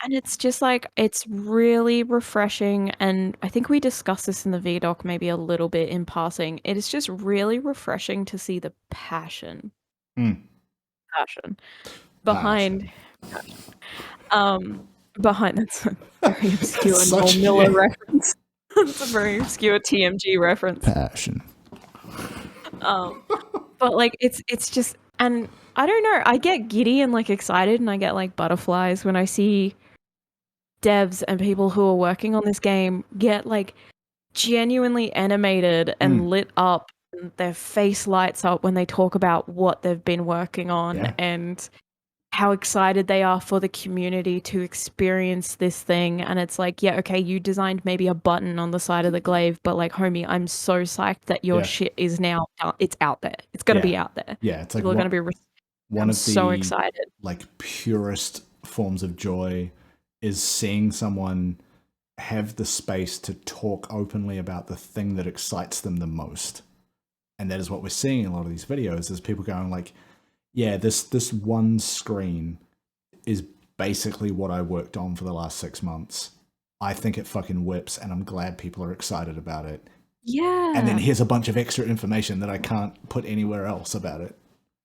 And it's just like, it's really refreshing. And I think we discussed this in the VDoc maybe a little bit in passing. It is just really refreshing to see the passion. Passion. Behind that's a very obscure Noel Miller reference. It's a very obscure TMG reference. Passion. But like it's just, and I don't know, I get giddy and like excited and I get like butterflies when I see devs and people who are working on this game get like genuinely animated and lit up, and their face lights up when they talk about what they've been working on and how excited they are for the community to experience this thing. And it's like, yeah, okay, you designed maybe a button on the side of the glaive, but like, homie, I'm so psyched that your shit is now it's out there. It's going to be out there. Yeah, it's like people are going to be one of the so excited. Like purest forms of joy is seeing someone have the space to talk openly about the thing that excites them the most. And that is what we're seeing in a lot of these videos, is people going like, yeah, this one screen is basically what I worked on for the last 6 months. I think it fucking whips, and I'm glad people are excited about it. Yeah. And then here's a bunch of extra information that I can't put anywhere else about it.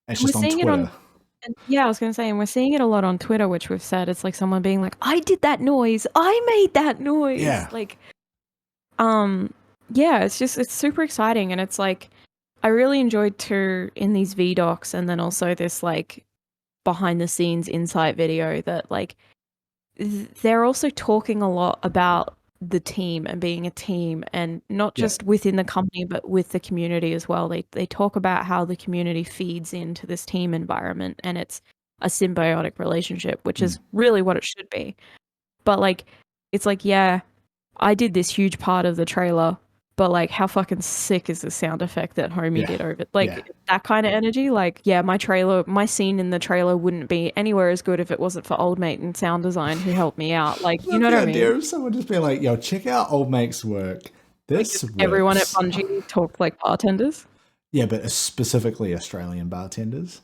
It's just on Twitter. I was going to say, and we're seeing it a lot on Twitter, which we've said, it's like someone being like, I did that noise. I made that noise. Yeah. Like, it's super exciting. And it's like, I really enjoyed too in these VDocs and then also this like behind the scenes insight video that like they're also talking a lot about the team and being a team, and not just within the company but with the community as well. They talk about how the community feeds into this team environment and it's a symbiotic relationship, which is really what it should be. But like it's like, yeah, I did this huge part of the trailer, but like how fucking sick is the sound effect that Homie did over it? Like that kind of energy. Like, yeah, my scene in the trailer wouldn't be anywhere as good if it wasn't for Old Mate and sound design who helped me out. Like, you know what I mean? The idea of someone just being like, yo, check out Old Mate's work. This like everyone at Bungie talked like bartenders. Yeah, but specifically Australian bartenders.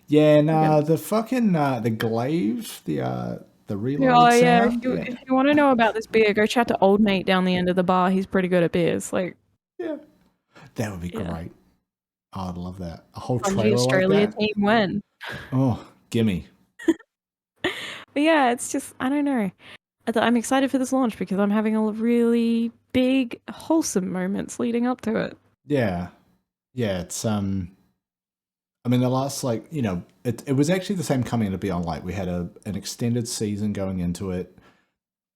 Yeah, the fucking the glaive, the reload sound. If you want to know about this beer, go chat to Old Mate down the end of the bar. He's pretty good at beers. Like, yeah, that would be great. Oh, I'd love that. A whole Bungie trailer Australia like that. Team when? Oh, gimme. But yeah, it's just, I don't know. I'm excited for this launch because I'm having a really big, wholesome moments leading up to it. Yeah, it's I mean, the last, like, it was actually the same coming into Beyond Light. We had an extended season going into it.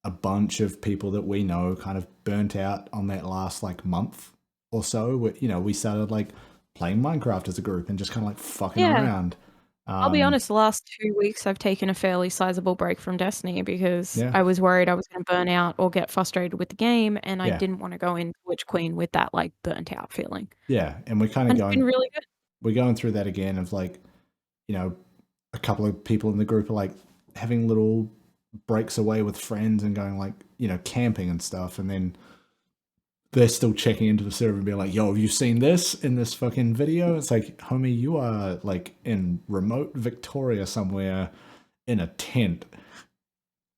a bunch of people that we know kind of burnt out on that last like month or so. We started like playing Minecraft as a group and just kind of like fucking Yeah. around. I'll be honest, the last 2 weeks I've taken a fairly sizable break from Destiny because Yeah. I was worried I was gonna burn out or get frustrated with the game, and I Yeah. didn't wanna go into Witch Queen with that, like, burnt out feeling. Yeah. And we're kind of And it's been going, really good. we're going through that again of like, a couple of people in the group are like having little breaks away with friends and going like, camping and stuff. And then they're still checking into the server and being like, yo, have you seen this in this fucking video? It's like, homie, you are like in remote Victoria somewhere in a tent.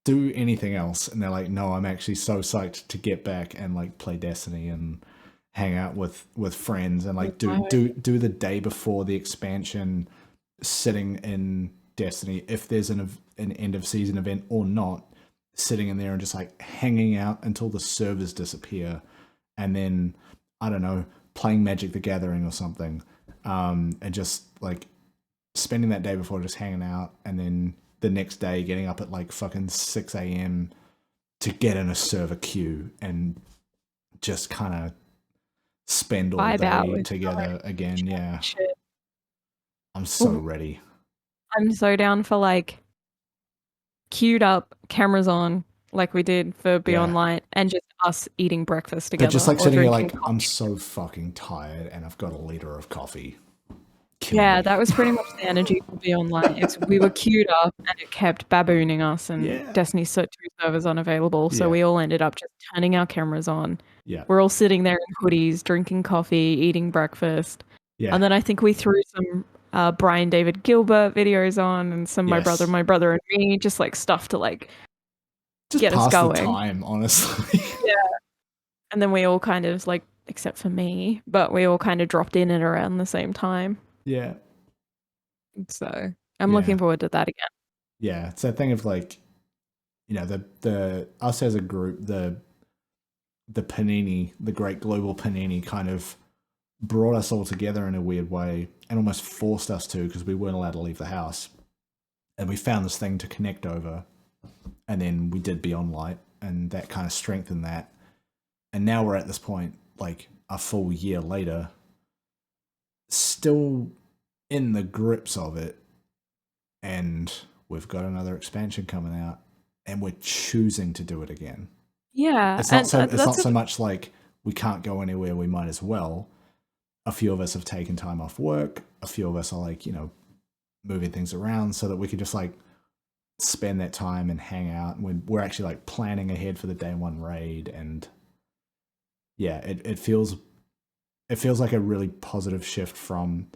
Do anything else. And they're like, no, I'm actually so psyched to get back and like play Destiny and hang out with friends and like do the day before the expansion, sitting in Destiny, if there's an end of season event or not, sitting in there and just like hanging out until the servers disappear, and then I don't know, playing Magic the Gathering or something, and just like spending that day before just hanging out, and then the next day getting up at like fucking 6 a.m. to get in a server queue and just kind of spend all day together again. Yeah. Shit. I'm so ready. I'm so down for like queued up, cameras on, like we did for Beyond Light, and just us eating breakfast together. But just like sitting here like, I'm so fucking tired and I've got a liter of coffee. Yeah, that was pretty much the energy for Beyond Light. We were queued up and it kept babooning us, and Destiny's 2 servers unavailable, so we all ended up just turning our cameras on. Yeah. We're all sitting there in hoodies, drinking coffee, eating breakfast. Yeah. And then I think we threw some Brian David Gilbert videos on and some my brother and me, just like stuff to like just get us going. The time, honestly. Yeah. And then we all kind of like, except for me, but we all kind of dropped in at around the same time. Yeah. So I'm looking forward to that again. Yeah, it's that thing of like, the us as a group, the panini, the great global panini, kind of brought us all together in a weird way and almost forced us to, because we weren't allowed to leave the house. And we found this thing to connect over, and then we did Beyond Light, and that kind of strengthened that. And now we're at this point, like a full year later, still in the grips of it, and we've got another expansion coming out, and we're choosing to do it again. Yeah, it's not so much like we can't go anywhere, we might as well. A few of us have taken time off work. A few of us are like, moving things around so that we can just like spend that time and hang out. And we're actually like planning ahead for the day one raid, and yeah, it feels like a really positive shift from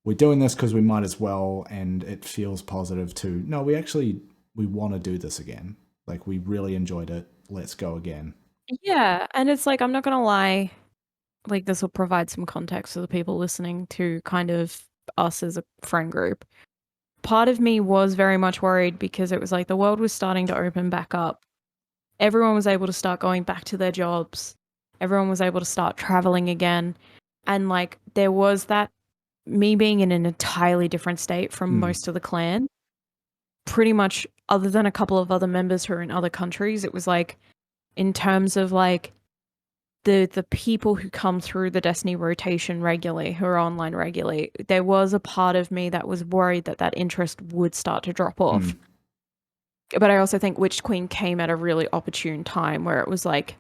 we're doing this because we might as well, and it feels positive to no, we want to do this again. Like, we really enjoyed it. Let's go again. Yeah, and it's like, I'm not gonna lie, like this will provide some context for the people listening to kind of us as a friend group. Part of me was very much worried because it was like the world was starting to open back up. Everyone was able to start going back to their jobs. Everyone was able to start traveling again. And like there was that, me being in an entirely different state from most of the clan. Pretty much, other than a couple of other members who are in other countries, it was like, in terms of like the people who come through the Destiny rotation regularly, who are online regularly, there was a part of me that was worried that interest would start to drop off. But I also think Witch Queen came at a really opportune time where it was like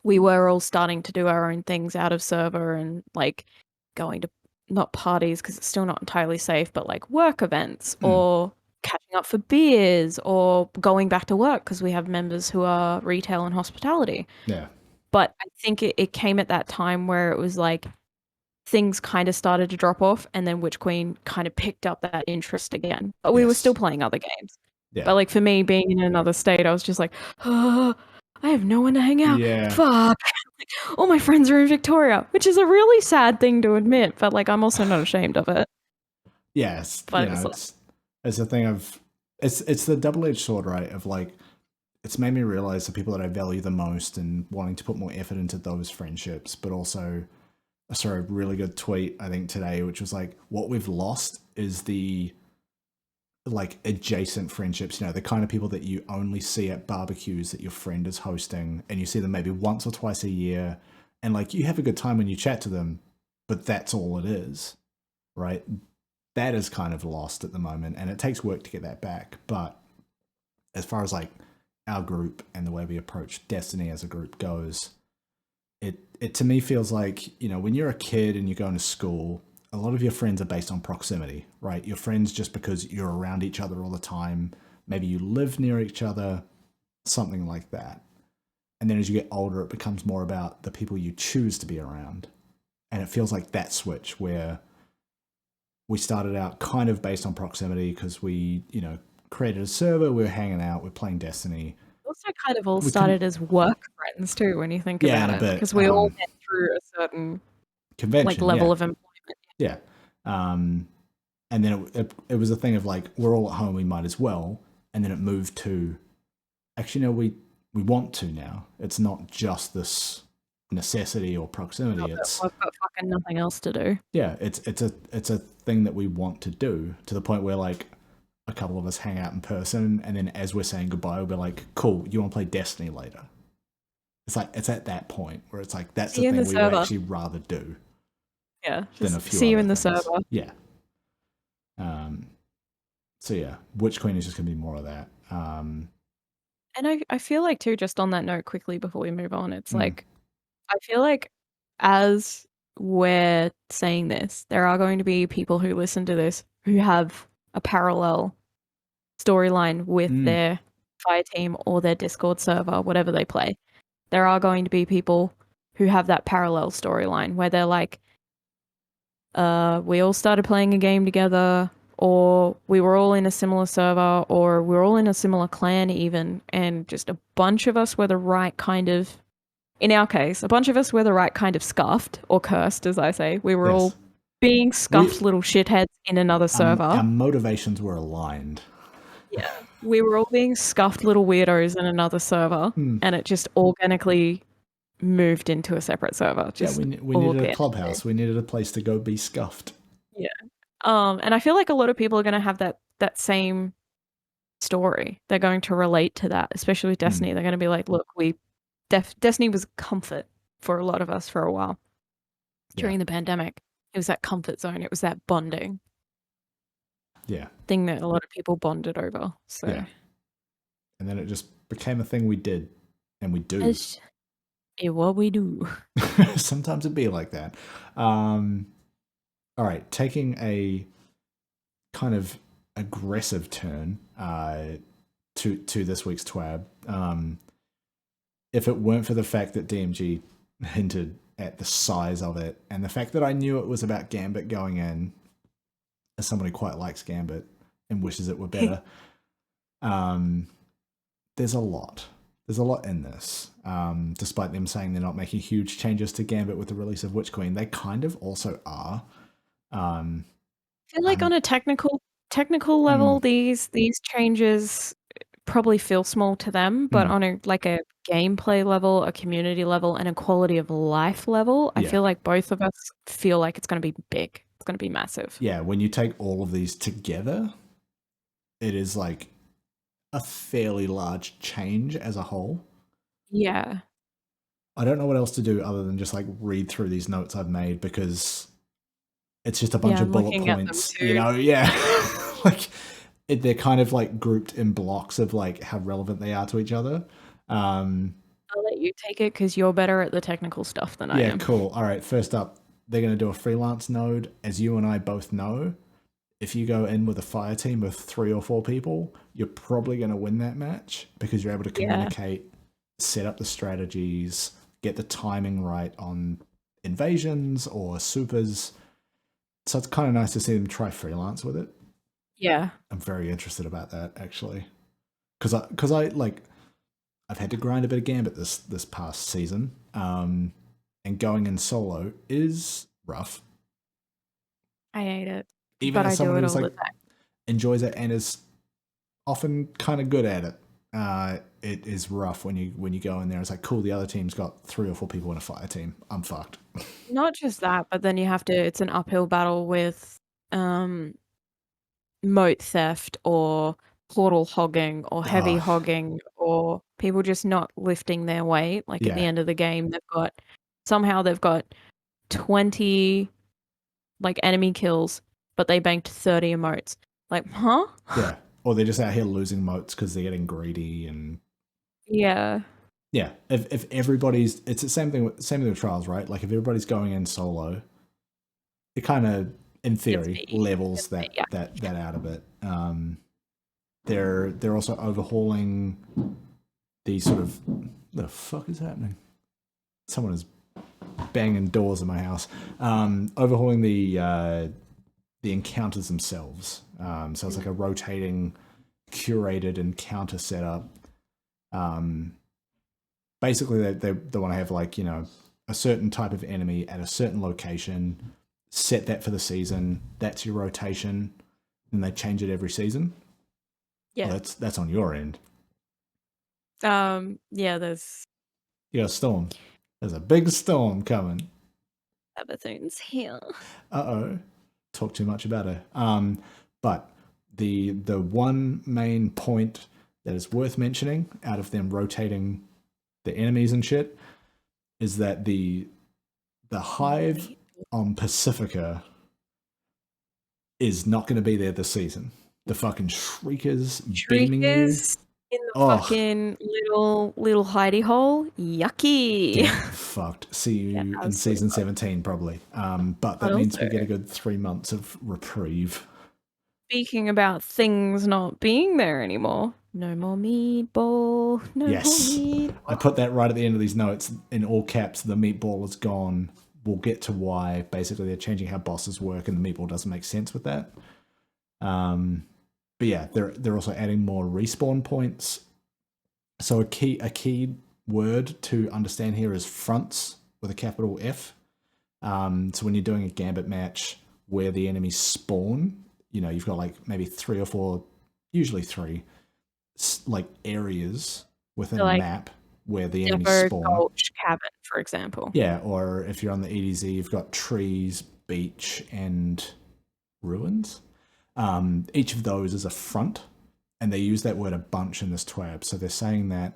we were all starting to do our own things out of server and like going to, not parties because it's still not entirely safe, but like work events or catching up for beers or going back to work because we have members who are retail and hospitality. Yeah. But I think it came at that time where it was like things kind of started to drop off, and then Witch Queen kind of picked up that interest again. But we were still playing other games. Yeah. But like for me, being in another state, I was just like, oh, I have no one to hang out. Yeah. Fuck. All my friends are in Victoria, which is a really sad thing to admit, but like I'm also not ashamed of it. Yes. But it's a thing of it's the double-edged sword, right? Of like, it's made me realize the people that I value the most and wanting to put more effort into those friendships, but also I saw a really good tweet, I think, today, which was like, what we've lost is the like adjacent friendships, the kind of people that you only see at barbecues that your friend is hosting, and you see them maybe once or twice a year, and like you have a good time when you chat to them, but that's all it is, right? That is kind of lost at the moment, and it takes work to get that back. But as far as like our group and the way we approach Destiny as a group goes, it to me feels like, when you're a kid and you're going to school, a lot of your friends are based on proximity, right? Your friends just because you're around each other all the time. Maybe you live near each other, something like that. And then as you get older, it becomes more about the people you choose to be around. And it feels like that switch where we started out kind of based on proximity because we, created a server, we were hanging out, we're playing Destiny. Also kind of all started as work friends too, when you think about it. Because we all went through a certain convention, level of employment. Yeah. And then it was a thing of like, we're all at home, we might as well. And then it moved to, actually, no, we want to now. It's not just this necessity or proximity. We've got fucking nothing else to do. Yeah, it's a thing that we want to do, to the point where like a couple of us hang out in person, and then as we're saying goodbye, we'll be like, cool, you want to play Destiny later? It's like, it's at that point where it's like, that's the thing we would actually rather do. Yeah, than a few see you other in the things. server. Yeah. So yeah, Witch Queen is just gonna be more of that. And I feel like too, just on that note, quickly before we move on, it's like, I feel like as we're saying this, there are going to be people who listen to this who have a parallel storyline with their fire team or their Discord server, whatever they play. There are going to be people who have that parallel storyline where they're like, we all started playing a game together, or we were all in a similar server, or we were all in a similar clan even, and just a bunch of us were the right kind of, in our case, a bunch of us were the right kind of scuffed, or cursed, as I say. We were all being scuffed little shitheads in another server. Our motivations were aligned. Yeah. We were all being scuffed little weirdos in another server, and it just organically moved into a separate server. We needed a clubhouse. We needed a place to go be scuffed. Yeah. And I feel like a lot of people are going to have that same story. They're going to relate to that, especially with Destiny. They're going to be like, look, Destiny was comfort for a lot of us for a while. During the pandemic, it was that comfort zone. It was that bonding. Yeah. Thing that a lot of people bonded over. So. Yeah. And then it just became a thing we did, and we do. It's what we do. Sometimes it'd be like that. All right, taking a kind of aggressive turn to this week's TWAB. If it weren't for the fact that DMG hinted at the size of it, and the fact that I knew it was about Gambit going in, as someone who quite likes Gambit and wishes it were better, there's a lot. There's a lot in this. Despite them saying they're not making huge changes to Gambit with the release of Witch Queen, they kind of also are. I feel like on a technical level, these changes probably feel small to them, but on a gameplay level, a community level, and a quality of life level, I feel like both of us feel like it's going to be big. It's going to be massive. Yeah, when you take all of these together, it is like a fairly large change as a whole. Yeah. I don't know what else to do other than just like read through these notes I've made, because it's just a bunch of bullet points, like they're kind of like grouped in blocks of like how relevant they are to each other. I'll let you take it because you're better at the technical stuff than I am. Yeah, cool. All right, first up, they're going to do a freelance node. As you and I both know, if you go in with a fire team of 3 or 4 people, you're probably going to win that match because you're able to communicate, set up the strategies, get the timing right on invasions or supers. So it's kind of nice to see them try freelance with it. Yeah. I'm very interested about that, actually. Because I like, I've had to grind a bit of Gambit this past season, and going in solo is rough. I hate it. Even as someone who's like enjoys it and is often kind of good at it, it is rough when you go in there. It's like, cool, the other team's got 3 or 4 people in a fire team. I'm fucked. Not just that, but then you have to. It's an uphill battle with moat theft or portal hogging or heavy Oh, hogging or people just not lifting their weight. Like at the yeah, end of the game, they've got 20 like enemy kills, but they banked 30 emotes. Like, huh? yeah. Or they're just out here losing moats because they're getting greedy and Yeah. yeah. If everybody's, it's the same thing with trials, right? Like if everybody's going in solo, it kind of, in It's theory, me. levels It's me. Yeah. that out a bit. They're also overhauling the sort of, the fuck is happening? Someone is banging doors in my house. Overhauling the encounters themselves. So it's like a rotating, curated encounter setup. Basically, they want to have like, you know, a certain type of enemy at a certain location, set that for the season. That's your rotation, and they change it every season. Yeah. Well, that's on your end. Yeah, there's You got a storm. There's a big storm coming. Sabathoon's here. Uh-oh. Talk too much about her. But the one main point that is worth mentioning out of them rotating the enemies and shit is that the hive on Pacifica is not going to be there this season. The fucking shriekers beaming you. Shriekers in the Oh, fucking little hidey hole. Yucky. get fucked. See you Yeah, in season 17 probably. But that means we get a good 3 months of reprieve. Speaking about things not being there anymore. No more meatball. No more meatball. I put that right at the end of these notes in all caps. The meatball is gone. We'll get to why. Basically, they're changing how bosses work, and the meatball doesn't make sense with that. But yeah, they're also adding more respawn points. So a key word to understand here is fronts with a capital F. So when you're doing a Gambit match where the enemies spawn, you know, you've got like maybe 3 or 4, usually 3, like areas within a map where the enemies spawn. Gulch cabin, for example. Yeah, or if you're on the EDZ, you've got trees, beach, and ruins. Each of those is a front, and they use that word a bunch in this TWAB. So they're saying that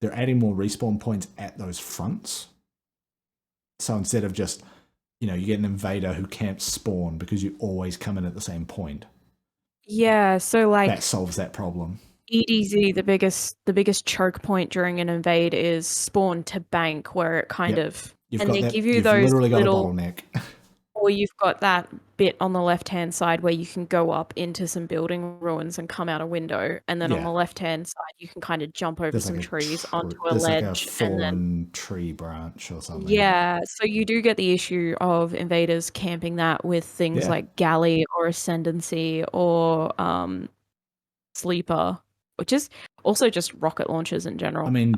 they're adding more respawn points at those fronts. So instead of just, you know, you get an invader who can't spawn because you always come in at the same point. Yeah, so like that solves that problem. EDZ, the biggest choke point during an invade is spawn to bank, where it kind of You've and got they that, give you you've those literally got little, a bottleneck. or you've got that bit on the left-hand side where you can go up into some building ruins and come out a window, and then on the left-hand side you can kind of jump over some trees onto a ledge, like a fallen and then tree branch or something. yeah, so you do get the issue of invaders camping that with things like galley or ascendancy or sleeper, which is also just rocket launchers in general. I mean,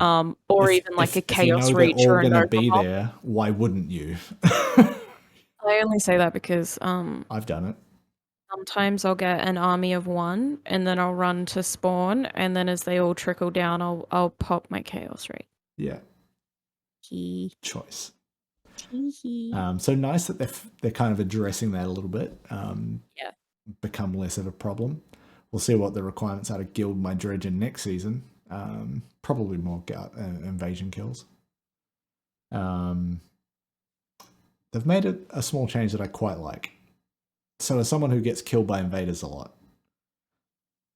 or even like a chaos if you know reach they're or all a going to be Nova there, why wouldn't you? I only say that because I've done it. sometimes I'll get an army of 1 and then I'll run to spawn, and then as they all trickle down I'll pop my chaos reach. Yeah. Key. Choice. So nice that they're kind of addressing that a little bit. Become less of a problem. We'll see what the requirements are to guild my dredge in next season. Probably more invasion kills. They've made a small change that I quite like. So as someone who gets killed by invaders a lot,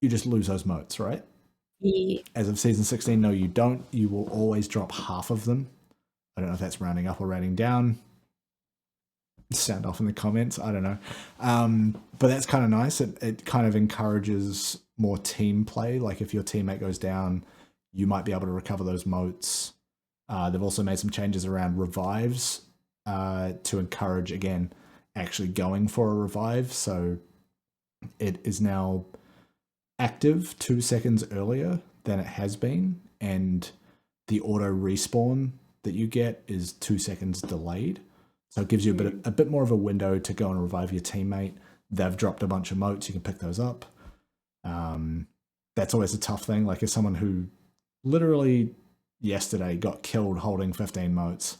you just lose those motes, right? Yeah. As of season 16, no, you don't. You will always drop half of them. I don't know if that's rounding up or rounding down. Sound off in the comments. I don't know. But that's kind of nice. It kind of encourages more team play. Like if your teammate goes down, you might be able to recover those motes. They've also made some changes around revives to encourage, again, actually going for a revive. So it is now active 2 seconds earlier than it has been. And the auto respawn that you get is 2 seconds delayed. So it gives you a bit more of a window to go and revive your teammate. They've dropped a bunch of motes. You can pick those up. That's always a tough thing. Like as someone who literally yesterday got killed holding 15 motes,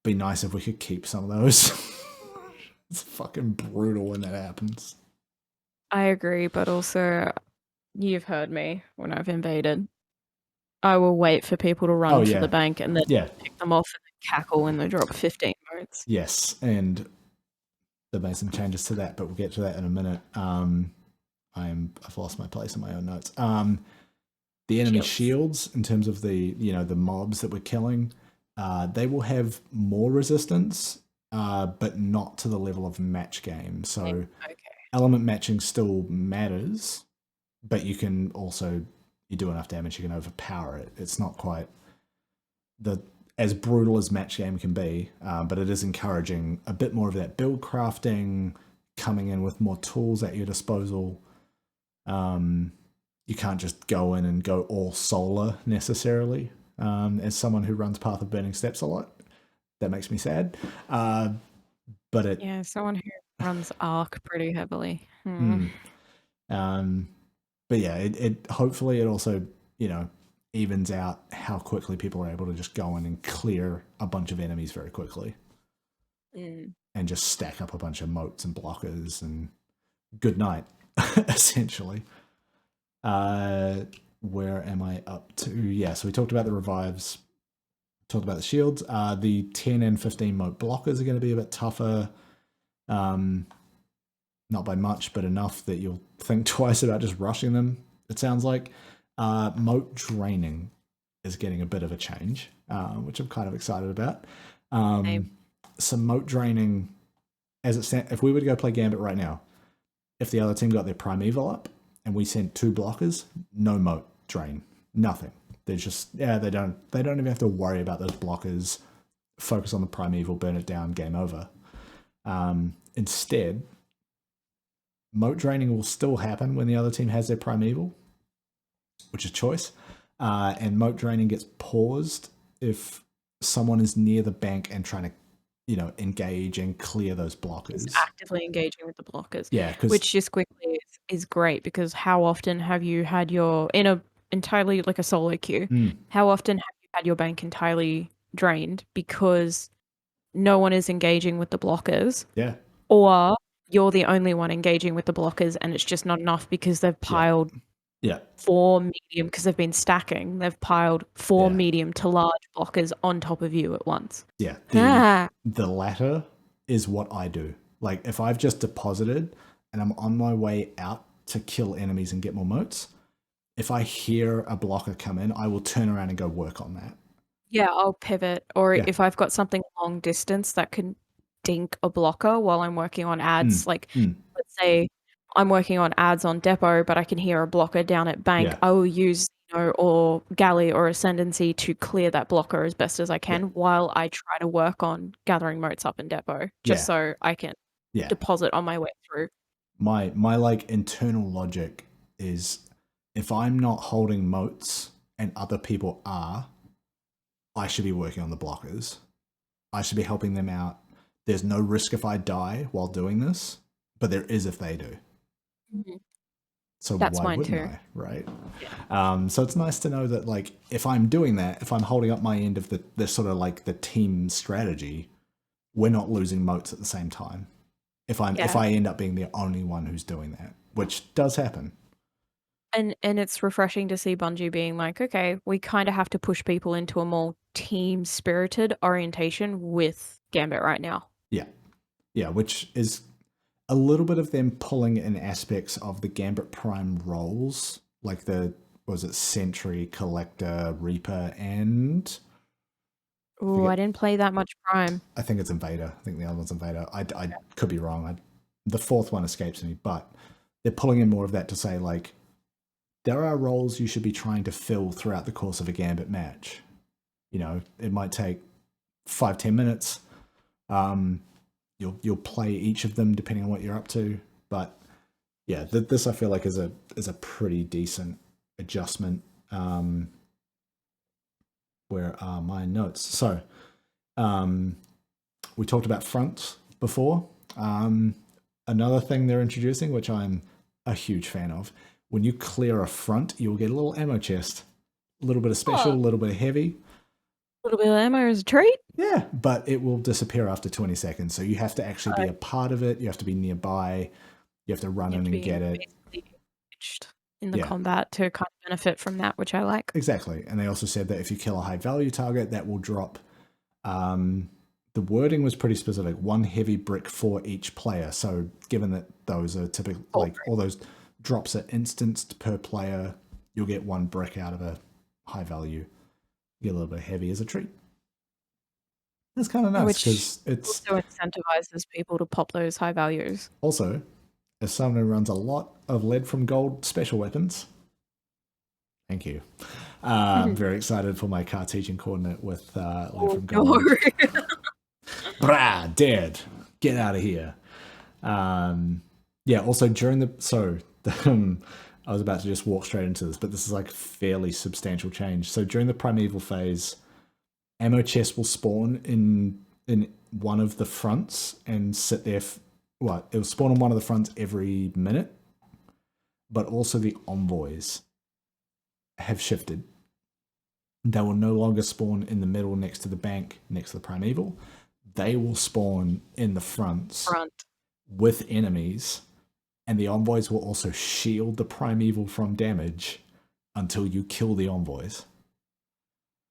be nice if we could keep some of those. It's fucking brutal when that happens. I agree, but also you've heard me when I've invaded. I will wait for people to run for the bank and then pick them off and then cackle when they drop 15 motes. Yes, and there may some changes to that, but we'll get to that in a minute. I've lost my place in my own notes. The enemy shields, in terms of the mobs that we're killing, they will have more resistance, but not to the level of match game. So element matching still matters, but you can also, you do enough damage, you can overpower it. It's not quite as brutal as match game can be, but it is encouraging a bit more of that build crafting, coming in with more tools at your disposal. You can't just go in and go all solar necessarily. As someone who runs Path of Burning Steps a lot, that makes me sad. But someone who runs Arc pretty heavily. But yeah, it hopefully it also evens out how quickly people are able to just go in and clear a bunch of enemies very quickly, and just stack up a bunch of motes and blockers and good night, essentially. Where am I up to? Yeah, so we talked about the revives, talked about the shields. The 10 and 15 mote blockers are going to be a bit tougher. Not by much, but enough that you'll think twice about just rushing them, it sounds like. Mote draining is getting a bit of a change, which I'm kind of excited about. Some mote draining, as it stands, if we were to go play Gambit right now, if the other team got their Primeval up and we sent 2 blockers, no mote drain, nothing. They're just, they don't even have to worry about those blockers. Focus on the Primeval, burn it down, game over. Instead, mote draining will still happen when the other team has their Primeval, which is choice. And mote draining gets paused if someone is near the bank and trying to, engage and clear those blockers. It's actively engaging with the blockers. Yeah, which just quickly is great, because how often have you had in a entirely like a solo queue? How often have you had your bank entirely drained because no one is engaging with the blockers? Yeah. Or you're the only one engaging with the blockers and it's just not enough because they've piled 4 medium, because they've been stacking. They've piled 4 medium to large blockers on top of you at once. Yeah. The latter is what I do. Like, if I've just deposited and I'm on my way out to kill enemies and get more motes, if I hear a blocker come in, I will turn around and go work on that. Yeah, I'll pivot. Or if I've got something long distance that can dink a blocker while I'm working on ads, let's say I'm working on ads on depot, but I can hear a blocker down at bank, I will use or galley or ascendancy to clear that blocker as best as I can while I try to work on gathering motes up in depot, just so I can deposit on my way through. My like internal logic is, if I'm not holding motes and other people are, I should be working on the blockers. I should be helping them out. There's no risk if I die while doing this, but there is if they do. So that's why wouldn't I, right? So it's nice to know that, like, if I'm doing that, if I'm holding up my end of the sort of like the team strategy, we're not losing motes at the same time. If I end up being the only one who's doing that, which does happen. And it's refreshing to see Bungie being like, okay, we kind of have to push people into a more team-spirited orientation with Gambit right now. Yeah, which is a little bit of them pulling in aspects of the Gambit Prime roles, like Sentry, Collector, Reaper, and... Oh, I didn't play that much Prime. I think it's Invader. I think the other one's Invader. I could be wrong. The 4th one escapes me, but they're pulling in more of that to say, like, there are roles you should be trying to fill throughout the course of a Gambit match. It might take 5-10 minutes. You'll play each of them depending on what you're up to. But yeah, this I feel like is a pretty decent adjustment. Where are my notes? So we talked about fronts before. Another thing they're introducing, which I'm a huge fan of, when you clear a front, you'll get a little ammo chest. A little bit of special, a little bit of heavy. A little bit of ammo is a treat? Yeah, but it will disappear after 20 seconds. So you have to actually be a part of it. You have to be nearby. You have to run You have in to and be get it. basically engaged in the Yeah, combat to kind of benefit from that, which I like. exactly. And they also said that if you kill a high value target, that will drop. The wording was pretty specific. 1 heavy brick for each player. So given that those are typically like all those drops are instanced per player, you'll get 1 brick out of a high value. You get a little bit heavy as a treat. It's kind of nice Which because it's also incentivizes people to pop those high values. also, as someone who runs a lot of lead from gold special weapons, thank you. I'm very excited for my Cartesian coordinate with lead from gold. No. Brah, dead. Get out of here. Yeah, also during I was about to just walk straight into this, but this is like fairly substantial change. So during the primeval phase, ammo chests will spawn in one of the fronts and sit there. It will spawn on one of the fronts every minute, but also the envoys have shifted. They will no longer spawn in the middle next to the bank, next to the primeval. They will spawn in the fronts with enemies, and the envoys will also shield the primeval from damage until you kill the envoys.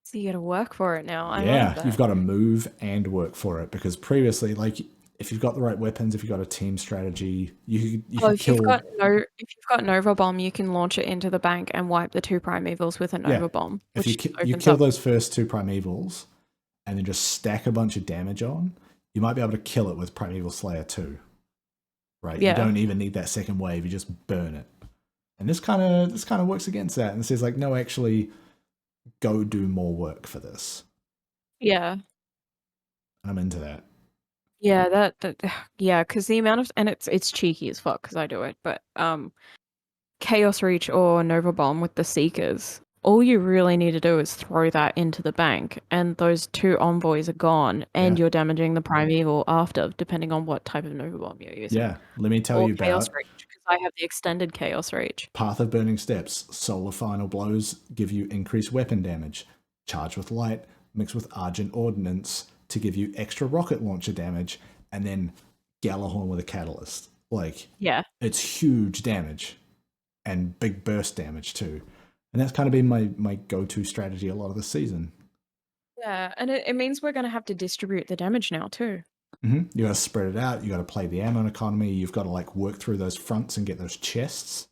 So you gotta work for it now. I Yeah, love that. you've got to move and work for it, because previously, like, if you've got the right weapons, if you've got a team strategy, you can if kill. If you've got Nova Bomb, you can launch it into the bank and wipe the 2 primevals with a Nova Bomb. If you kill those first 2 primevals and then just stack a bunch of damage on, you might be able to kill it with Primeval Slayer 2. Right? Yeah. You don't even need that second wave, you just burn it. And this kind of works against that and says like, no, actually go do more work for this. Yeah. I'm into that. Yeah, yeah, because the amount of, and it's cheeky as fuck because I do it, but Chaos Reach or Nova Bomb with the Seekers, all you really need to do is throw that into the bank, and those 2 envoys are gone, and you're damaging the primeval after, depending on what type of Nova Bomb you're using. Yeah, let me tell you about Chaos Reach, because I have the extended Chaos Reach. Path of Burning Steps. Solar Final Blows give you increased weapon damage. Charge with Light mixed with Argent Ordnance to give you extra rocket launcher damage, and then Galahorn with a Catalyst. Like, yeah, it's huge damage and big burst damage too. And that's kind of been my go-to strategy a lot of the season. Yeah, and it means we're going to have to distribute the damage now too. Mm-hmm. You got to spread it out. You got to play the ammo economy. You've got to like work through those fronts and get those chests.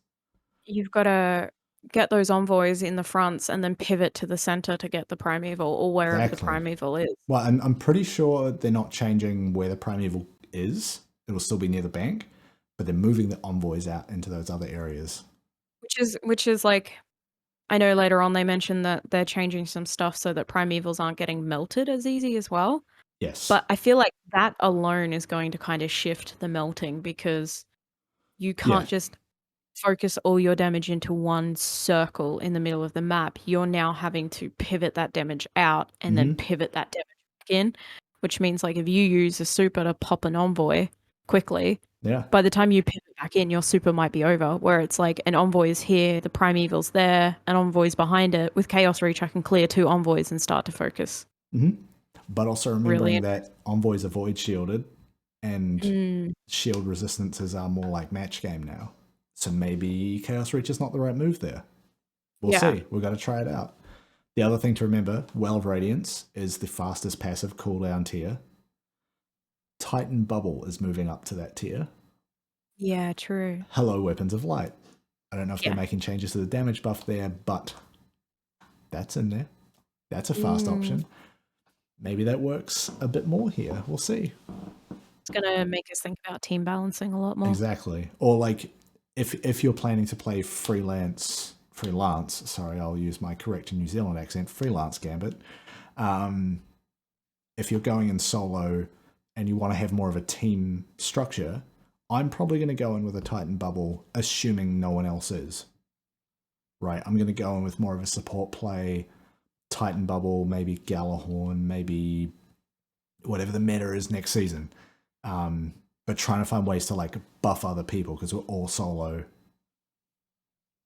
You've got to get those envoys in the fronts and then pivot to the center to get the primeval or wherever the primeval is. Well, I'm pretty sure they're not changing where the primeval is. It will still be near the bank, but they're moving the envoys out into those other areas. Which is like, I know later on they mentioned that they're changing some stuff so that primevals aren't getting melted as easy as well. Yes. But I feel like that alone is going to kind of shift the melting, because you can't just focus all your damage into one circle in the middle of the map. You're now having to pivot that damage out and then pivot that damage back in, which means like if you use a super to pop an envoy quickly, by the time you pivot back in, your super might be over, where it's like an envoy is here, the primeval's there, an envoy's behind it. With Chaos Reach, I can clear 2 envoys and start to focus. But also remembering that envoys are void shielded, and shield resistances are more like match game now. So maybe Chaos Reach is not the right move there. We'll see. We've got to try it out. The other thing to remember, Well of Radiance is the fastest passive cooldown tier. Titan Bubble is moving up to that tier. Yeah, true. Hello, Weapons of Light. I don't know if they're making changes to the damage buff there, but that's in there. That's a fast option. Maybe that works a bit more here. We'll see. It's going to make us think about team balancing a lot more. Exactly. Or like, if you're planning to play freelance, I'll use my correct New Zealand accent, freelance Gambit. If you're going in solo and you want to have more of a team structure, I'm probably going to go in with a Titan Bubble, assuming no one else is. Right? I'm going to go in with more of a support play, Titan Bubble, maybe Galahorn, maybe whatever the meta is next season. But trying to find ways to like buff other people because we're all solo.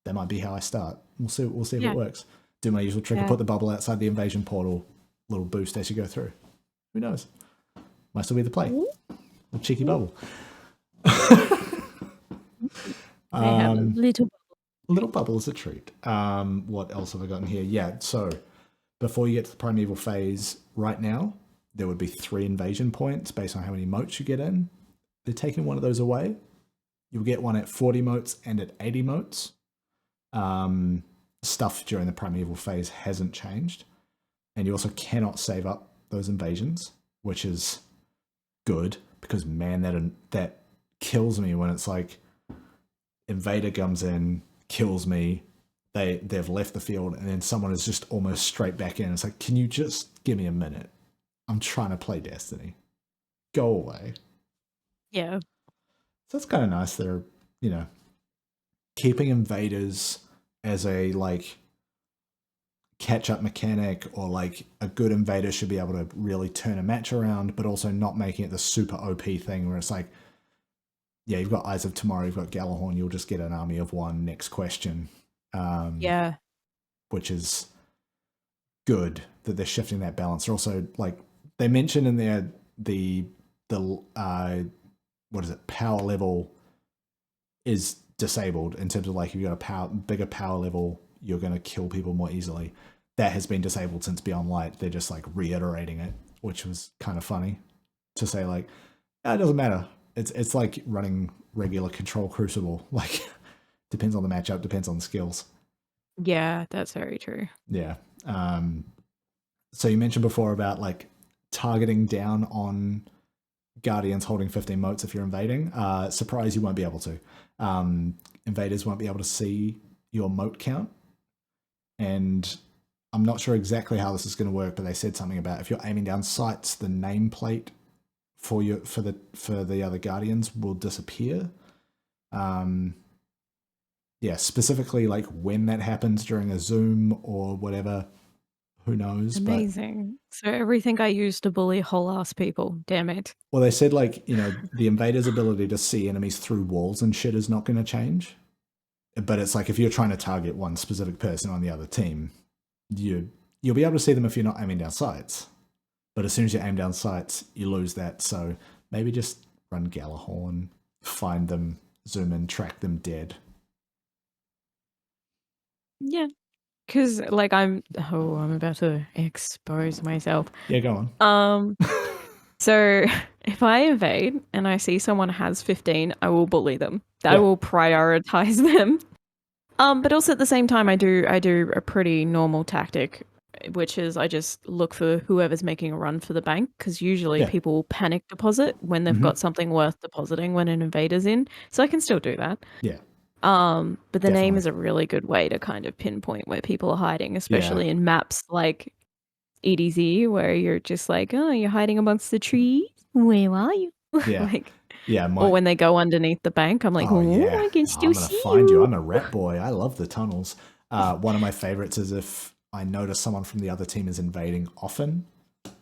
That might be how I start. We'll see if it works. Do my usual trick and put the bubble outside the invasion portal. Little boost as you go through. Who knows? Might still be the play. A cheeky bubble. I have a Um, little. little bubble is a treat. What else have I gotten here? Yeah, so before you get to the primeval phase, right now, there would be 3 invasion points based on how many motes you get in. They're taking one of those away. You'll get one at 40 motes and at 80 motes. Stuff during the primeval phase hasn't changed. And you also cannot save up those invasions, which is good because, man, that kills me when it's like invader comes in, kills me, they've left the field, and then someone is just almost straight back in. It's like, can you just give me a minute? I'm trying to play Destiny. Go away. Yeah. So it's kind of nice. They're, keeping invaders as a like catch-up mechanic, or like a good invader should be able to really turn a match around, but also not making it the super OP thing where it's like, yeah, you've got Eyes of Tomorrow, you've got Galahorn, you'll just get an army of one, next question. Yeah. Which is good that they're shifting that balance. They're also, like, they mentioned in there the what is it, power level is disabled in terms of like, if you've got a bigger power level, you're going to kill people more easily. That has been disabled since Beyond Light. They're just like reiterating it, which was kind of funny to say, like, it doesn't matter. It's like running regular Control Crucible. Like, depends on the matchup, depends on the skills. Yeah, that's very true. Yeah. So you mentioned before about like targeting down on Guardians holding 15 motes if you're invading. Surprise, you won't be able to. Invaders won't be able to see your mote count. And I'm not sure exactly how this is going to work, but they said something about if you're aiming down sights, the nameplate for the other Guardians will disappear. Yeah, specifically like when that happens during a zoom or whatever, who knows? Amazing. So everything I use to bully whole ass people, damn it. Well, they said like, the invader's ability to see enemies through walls and shit is not going to change. But it's like if you're trying to target one specific person on the other team, you'll be able to see them if you're not aiming down sights. But as soon as you aim down sights, you lose that. So maybe just run Galahorn, find them, zoom in, track them dead. Yeah. Because, like, I'm about to expose myself. Yeah, go on. So if I invade and I see someone has 15, I will bully them. I will prioritize them. But also at the same time, I do a pretty normal tactic, which is I just look for whoever's making a run for the bank, because usually people will panic deposit when they've got something worth depositing when an invader's in. So I can still do that. Yeah. But the name is a really good way to kind of pinpoint where people are hiding, especially in maps like EDZ, where you're just like, oh, you're hiding amongst the trees. Where are you? Yeah. Or when they go underneath the bank, I'm like, I can still see you. Find you. I'm a rat boy. I love the tunnels. One of my favorites is if I notice someone from the other team is invading often.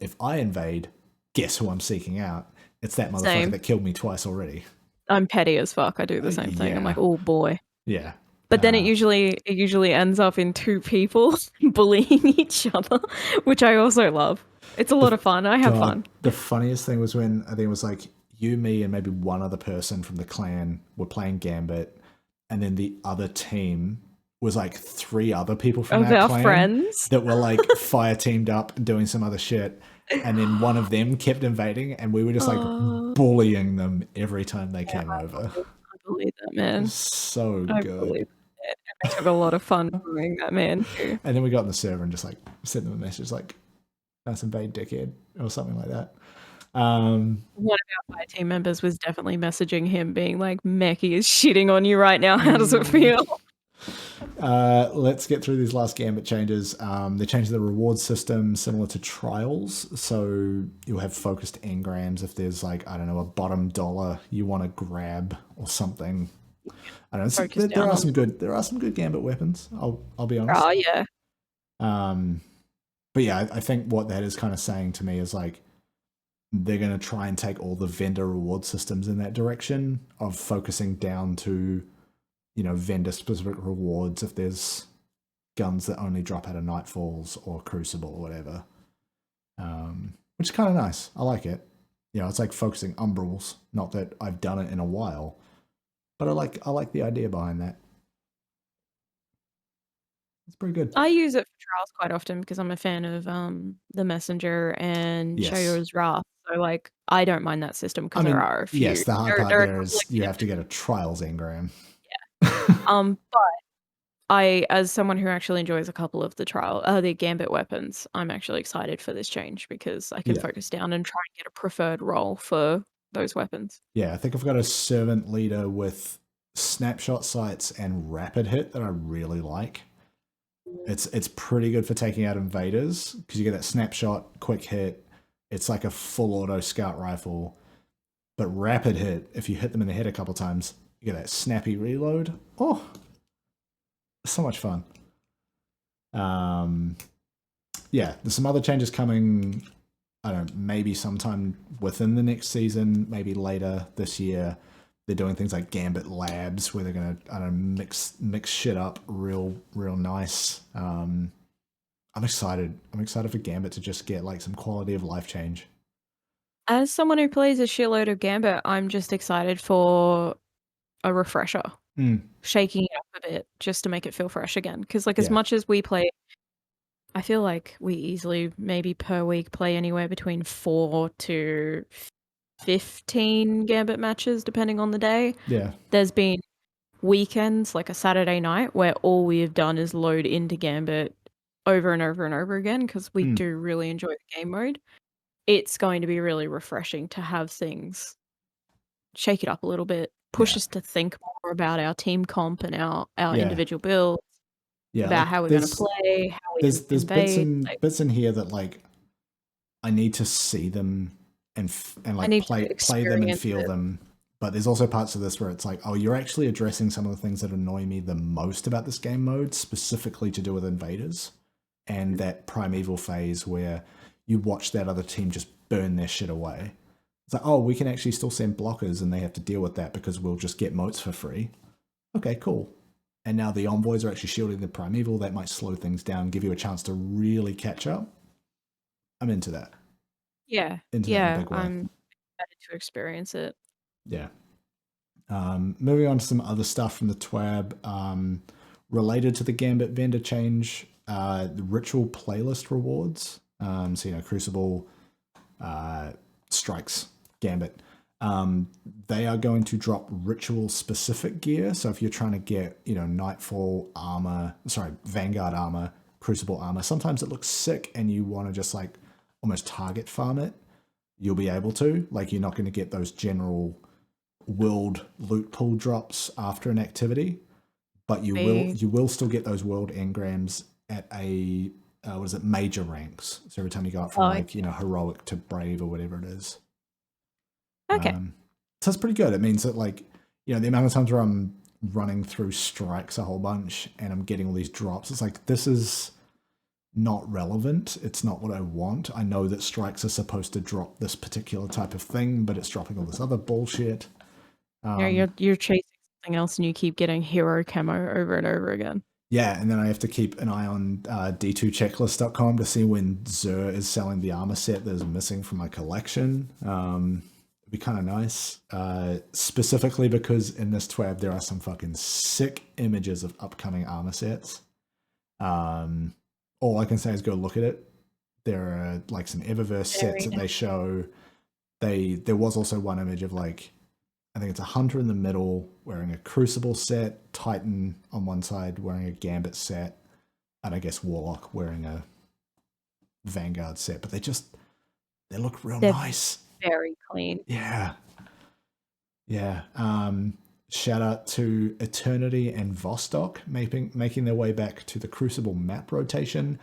If I invade, guess who I'm seeking out? It's that motherfucker that killed me twice already. I'm petty as fuck. I do the same thing. I'm like, oh boy. Yeah. But then it usually ends up in 2 people bullying each other, which I also love. It's a lot of fun. I have fun. The funniest thing was when I think it was like you, me, and maybe one other person from the clan were playing Gambit, and then the other team was like 3 other people from our clan friends that were like fire teamed up and doing some other shit. And then one of them kept invading, and we were just like bullying them every time they came over. I believe that, man. So I good. believe it. I took a lot of fun doing that, man. Too. And then we got on the server and just like sent them a message like, "That's invade, dickhead," or something like that. One of our fire team members was definitely messaging him, being like, "Meckii is shitting on you right now. How does it feel?" Let's get through these last Gambit changes. They changed the reward system similar to Trials. So you'll have focused engrams if there's like, I don't know, a bottom dollar you want to grab or something. I don't know. There are some good Gambit weapons. I'll be honest. Oh yeah. But yeah, I think what that is kind of saying to me is like they're going to try and take all the vendor reward systems in that direction of focusing down to, vendor specific rewards if there's guns that only drop out of Nightfalls or Crucible or whatever. Which is kind of nice. I like it. It's like focusing Umbrals. Not that I've done it in a while, But I like the idea behind that. It's pretty good. I use it for trials quite often because I'm a fan of the Messenger and Yes. Shayo's Wrath. So like I don't mind that system because there are a few. Yes, the hard part there are a there couple is you have to get a trials engram. but I, as someone who actually enjoys a couple of the Gambit weapons, I'm actually excited for this change because I can focus down and try and get a preferred role for those weapons. Yeah, I think I've got a servant leader with snapshot sights and rapid hit that I really like. It's pretty good for taking out invaders because you get that snapshot, quick hit. It's like a full auto scout rifle. But rapid hit, if you hit them in the head a couple times, you get that snappy reload. Oh, so much fun. Yeah, there's some other changes coming. I don't know, maybe sometime within the next season, maybe later this year. They're doing things like Gambit Labs where they're gonna, I don't know, mix shit up real nice. I'm excited. I'm excited for Gambit to just get like some quality of life change. As someone who plays a shitload of Gambit, I'm just excited for a refresher. Shaking it up a bit just to make it feel fresh again. Because like as much as we play, I feel like we easily maybe per week play anywhere between 4 to 15 Gambit matches depending on the day. Yeah. There's been weekends, like a Saturday night, where all we have done is load into Gambit over and over and over again because we do really enjoy the game mode. It's going to be really refreshing to have things shake it up a little bit, push us to think more about our team comp and our individual builds, about like, how we're going to play, how we there's invade. bits in here that like I need to see them and like play them and feel them. But there's also parts of this where it's like, oh, you're actually addressing some of the things that annoy me the most about this game mode, specifically to do with invaders and that primeval phase where you watch that other team just burn their shit away. It's like, oh, we can actually still send blockers and they have to deal with that because we'll just get motes for free. Okay, cool. And now the envoys are actually shielding the primeval. That might slow things down, give you a chance to really catch up. I'm into that. Yeah. Into that in a big way. I'm excited to experience it. Yeah. Moving on to some other stuff from the TWAB related to the Gambit vendor change, the ritual playlist rewards. So, you know, Crucible, Strikes, Gambit. They are going to drop ritual specific gear. So if you're trying to get, you know, Nightfall armor, Vanguard armor, Crucible armor, sometimes it looks sick and you want to just like almost target farm it, you'll be able to. Like you're not going to get those general world loot pool drops after an activity, but you will still get those world engrams at a major ranks. So every time you go up from you know, heroic to brave or whatever it is. Okay. So it's pretty good. It means that like, you know, the amount of times where I'm running through strikes a whole bunch and I'm getting all these drops, it's like, this is not relevant. It's not what I want. I know that strikes are supposed to drop this particular type of thing, but it's dropping all this other bullshit. You're chasing something else and you keep getting hero camo over and over again. Yeah, and then I have to keep an eye on d2checklist.com to see when Zur is selling the armor set that is missing from my collection. It'd be kind of nice. Specifically because in this TWAB there are some fucking sick images of upcoming armor sets. All I can say is go look at it. There are like some Eververse sets that they show. There was also one image of like, I think it's a hunter in the middle wearing a Crucible set, Titan on one side wearing a Gambit set, and I guess Warlock wearing a Vanguard set. But they look real nice. Very clean. Yeah. Yeah. Shout out to Eternity and Vostok making their way back to the Crucible map rotation.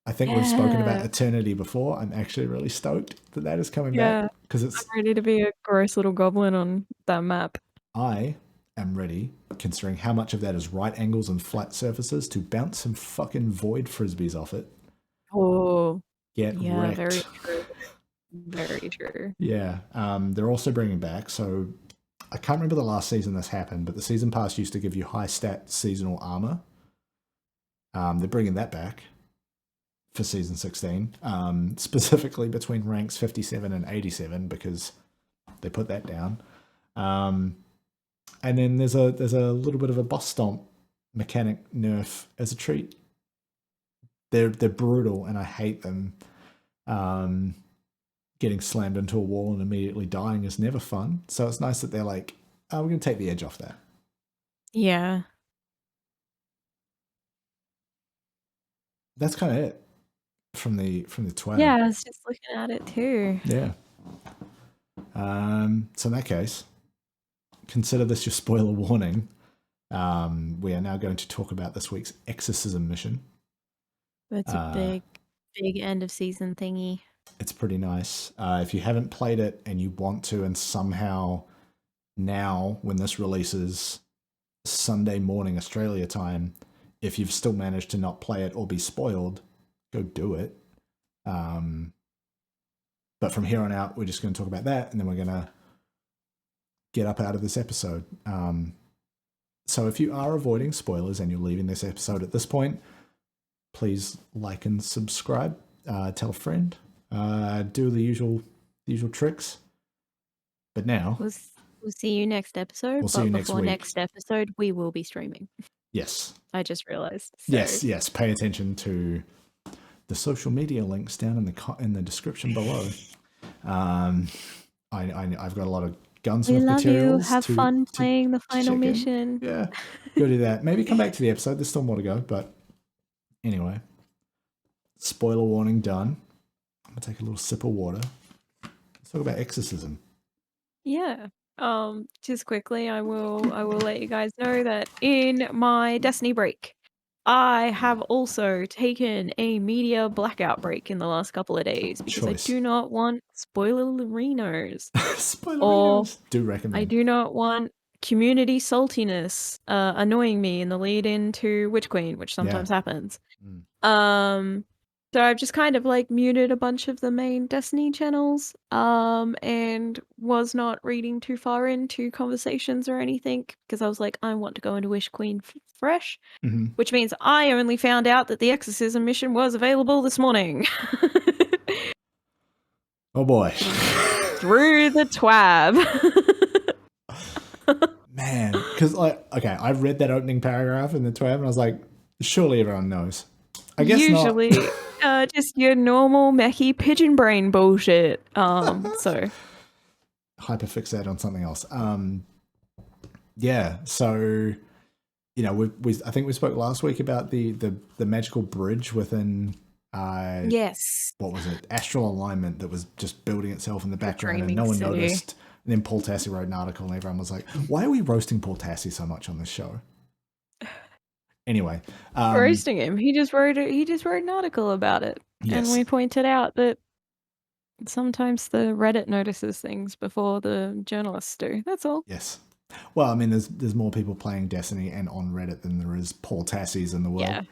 I think we've spoken about Eternity before. I'm actually really stoked that is coming back because I'm ready to be a gross little goblin on that map. I am ready, considering how much of that is right angles and flat surfaces, to bounce some fucking void frisbees off it. Oh, get wrecked. Very true. Very true. Yeah, they're also bringing back. So I can't remember the last season this happened, but the season pass used to give you high stat seasonal armor. They're bringing that back for season 16, specifically between ranks 57 and 87 because they put that down. And then there's a little bit of a boss stomp mechanic nerf as a treat. They're brutal, and I hate them. Getting slammed into a wall and immediately dying is never fun. So it's nice that they're like, oh, we're going to take the edge off that. Yeah. That's kind of it from the TWAB. Yeah, I was just looking at it too. Yeah. So in that case, consider this your spoiler warning. We are now going to talk about this week's Exorcism mission. It's a big end of season thingy. It's pretty nice. If you haven't played it and you want to, and somehow now, when this releases Sunday morning Australia time, if you've still managed to not play it or be spoiled, go do it. But from here on out, we're just going to talk about that, and then we're going to get up out of this episode. So if you are avoiding spoilers and you're leaving this episode at this point, please like and subscribe. Tell a friend. Do the usual tricks. But now we'll see you next episode. We'll see you next week. Next episode, we will be streaming. Yes. I just realized. So. Yes. Pay attention to the social media links down in the description below. I've got a lot of gunsmith materials. We love you. Have fun playing the final mission. Yeah, go do that. Maybe come back to the episode. There's still more to go, but anyway, spoiler warning done. I'm gonna take a little sip of water. Let's talk about Exorcism. Yeah. Just quickly, I will let you guys know that in my Destiny break, I have also taken a media blackout break in the last couple of days because I do not want spoilerinos. Spoilerinos. Do recommend. I do not want community saltiness annoying me in the lead into Witch Queen, which sometimes happens. So I've just kind of like muted a bunch of the main Destiny channels, and was not reading too far into conversations or anything because I was like, I want to go into Witch Queen fresh, which means I only found out that the Exorcism mission was available this morning. Oh boy. Through the TWAB. Man, because I read that opening paragraph in the TWAB and I was like, surely everyone knows. I guess usually not. Just your normal Meckii pigeon brain bullshit. So hyperfixate on something else. Yeah, so we I think we spoke last week about the magical bridge within yes. What was it? Astral alignment that was just building itself in the background and no one noticed. And then Paul Tassi wrote an article and everyone was like, why are we roasting Paul Tassi so much on this show? Anyway, roasting him. He just wrote an article about it, and we pointed out that sometimes the Reddit notices things before the journalists do. That's all. Yes. Well, I mean, there's more people playing Destiny and on Reddit than there is Paul Tassis in the world.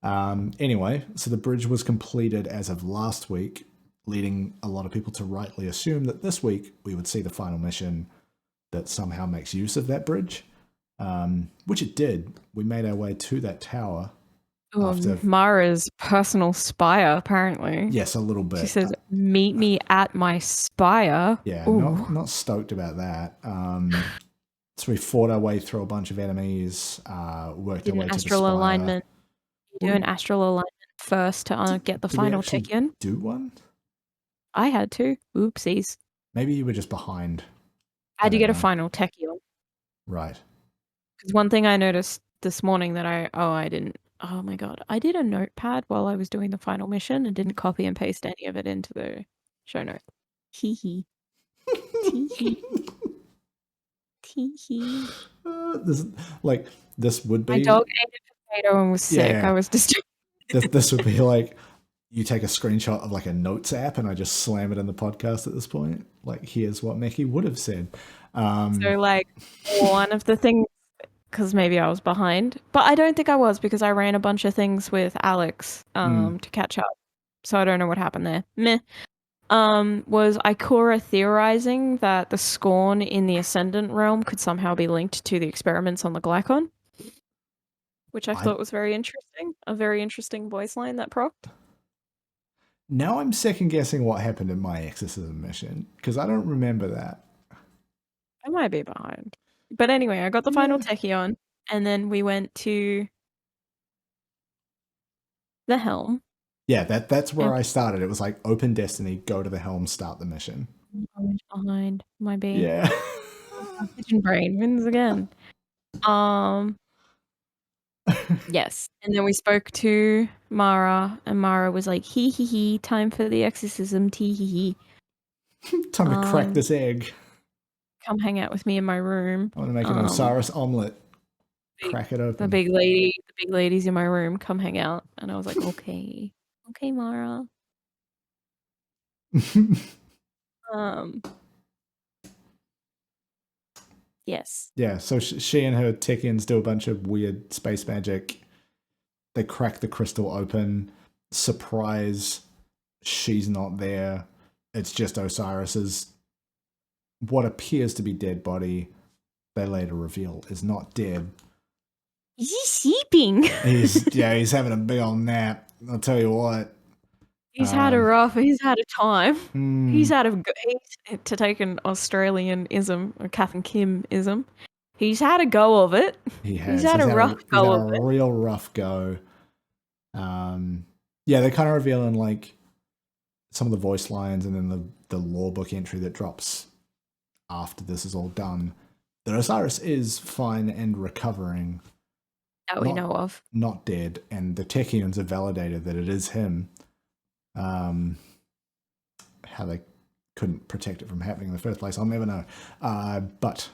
Yeah. Anyway, so the bridge was completed as of last week, leading a lot of people to rightly assume that this week we would see the final mission that somehow makes use of that bridge. Which it did. We made our way to that tower. After Mara's personal spire, apparently. Yes, a little bit. She says, meet me at my spire. Yeah, not stoked about that. So we fought our way through a bunch of enemies, worked our way to the spire. Alignment. You do an astral alignment first to get the final check-in. Do one? I had to. Oopsies. Maybe you were just behind. I had to get a final techie on. Right. Because one thing I noticed this morning that I didn't. Oh my god! I did a notepad while I was doing the final mission and didn't copy and paste any of it into the show notes. Hee hee. Tee hee. Tee hee. This would be. My dog ate a potato and was sick. I was distracted. This would be like you take a screenshot of like a notes app and I just slam it in the podcast at this point. Like, here's what Meckii would have said. So like one of the things, because maybe I was behind, but I don't think I was because I ran a bunch of things with Alex to catch up. So I don't know what happened there. Meh. Was Ikora theorizing that the Scorn in the Ascendant realm could somehow be linked to the experiments on the Glycon, which I thought was very interesting. A very interesting voice line that propped. Now I'm second guessing what happened in my Exorcism mission because I don't remember that. I might be behind. But anyway, I got the final Tachyon, and then we went to the helm. Yeah, that's where I started. It was like open destiny, go to the helm, start the mission. Orange behind my bee. Yeah. My pigeon brain wins again. Yes. And then we spoke to Mara, and Mara was like, hee hee hee, time for the exorcism, tee hee hee. Time to crack this egg. Come hang out with me in my room. I want to make an Osiris omelet. Crack it open. The big lady's in my room, come hang out. And I was like, okay. Okay, Mara. Yes. Yeah, so she and her Techians do a bunch of weird space magic. They crack the crystal open. Surprise, she's not there. It's just Osiris's what appears to be dead body. They later reveal is not dead. Is he sleeping? He's having a big old nap. I'll tell you what. He's had a time. He's to take an Australian-ism, or Kath and Kim-ism. He's had a go of it. He has. He's had a rough go of it. A real rough go. Yeah, they kind of reveal in like some of the voice lines and then the lore book entry that drops after this is all done that Osiris is fine and recovering. That we know of. Not dead, and the Techians have validated that it is him. How they couldn't protect it from happening in the first place, I'll never know. But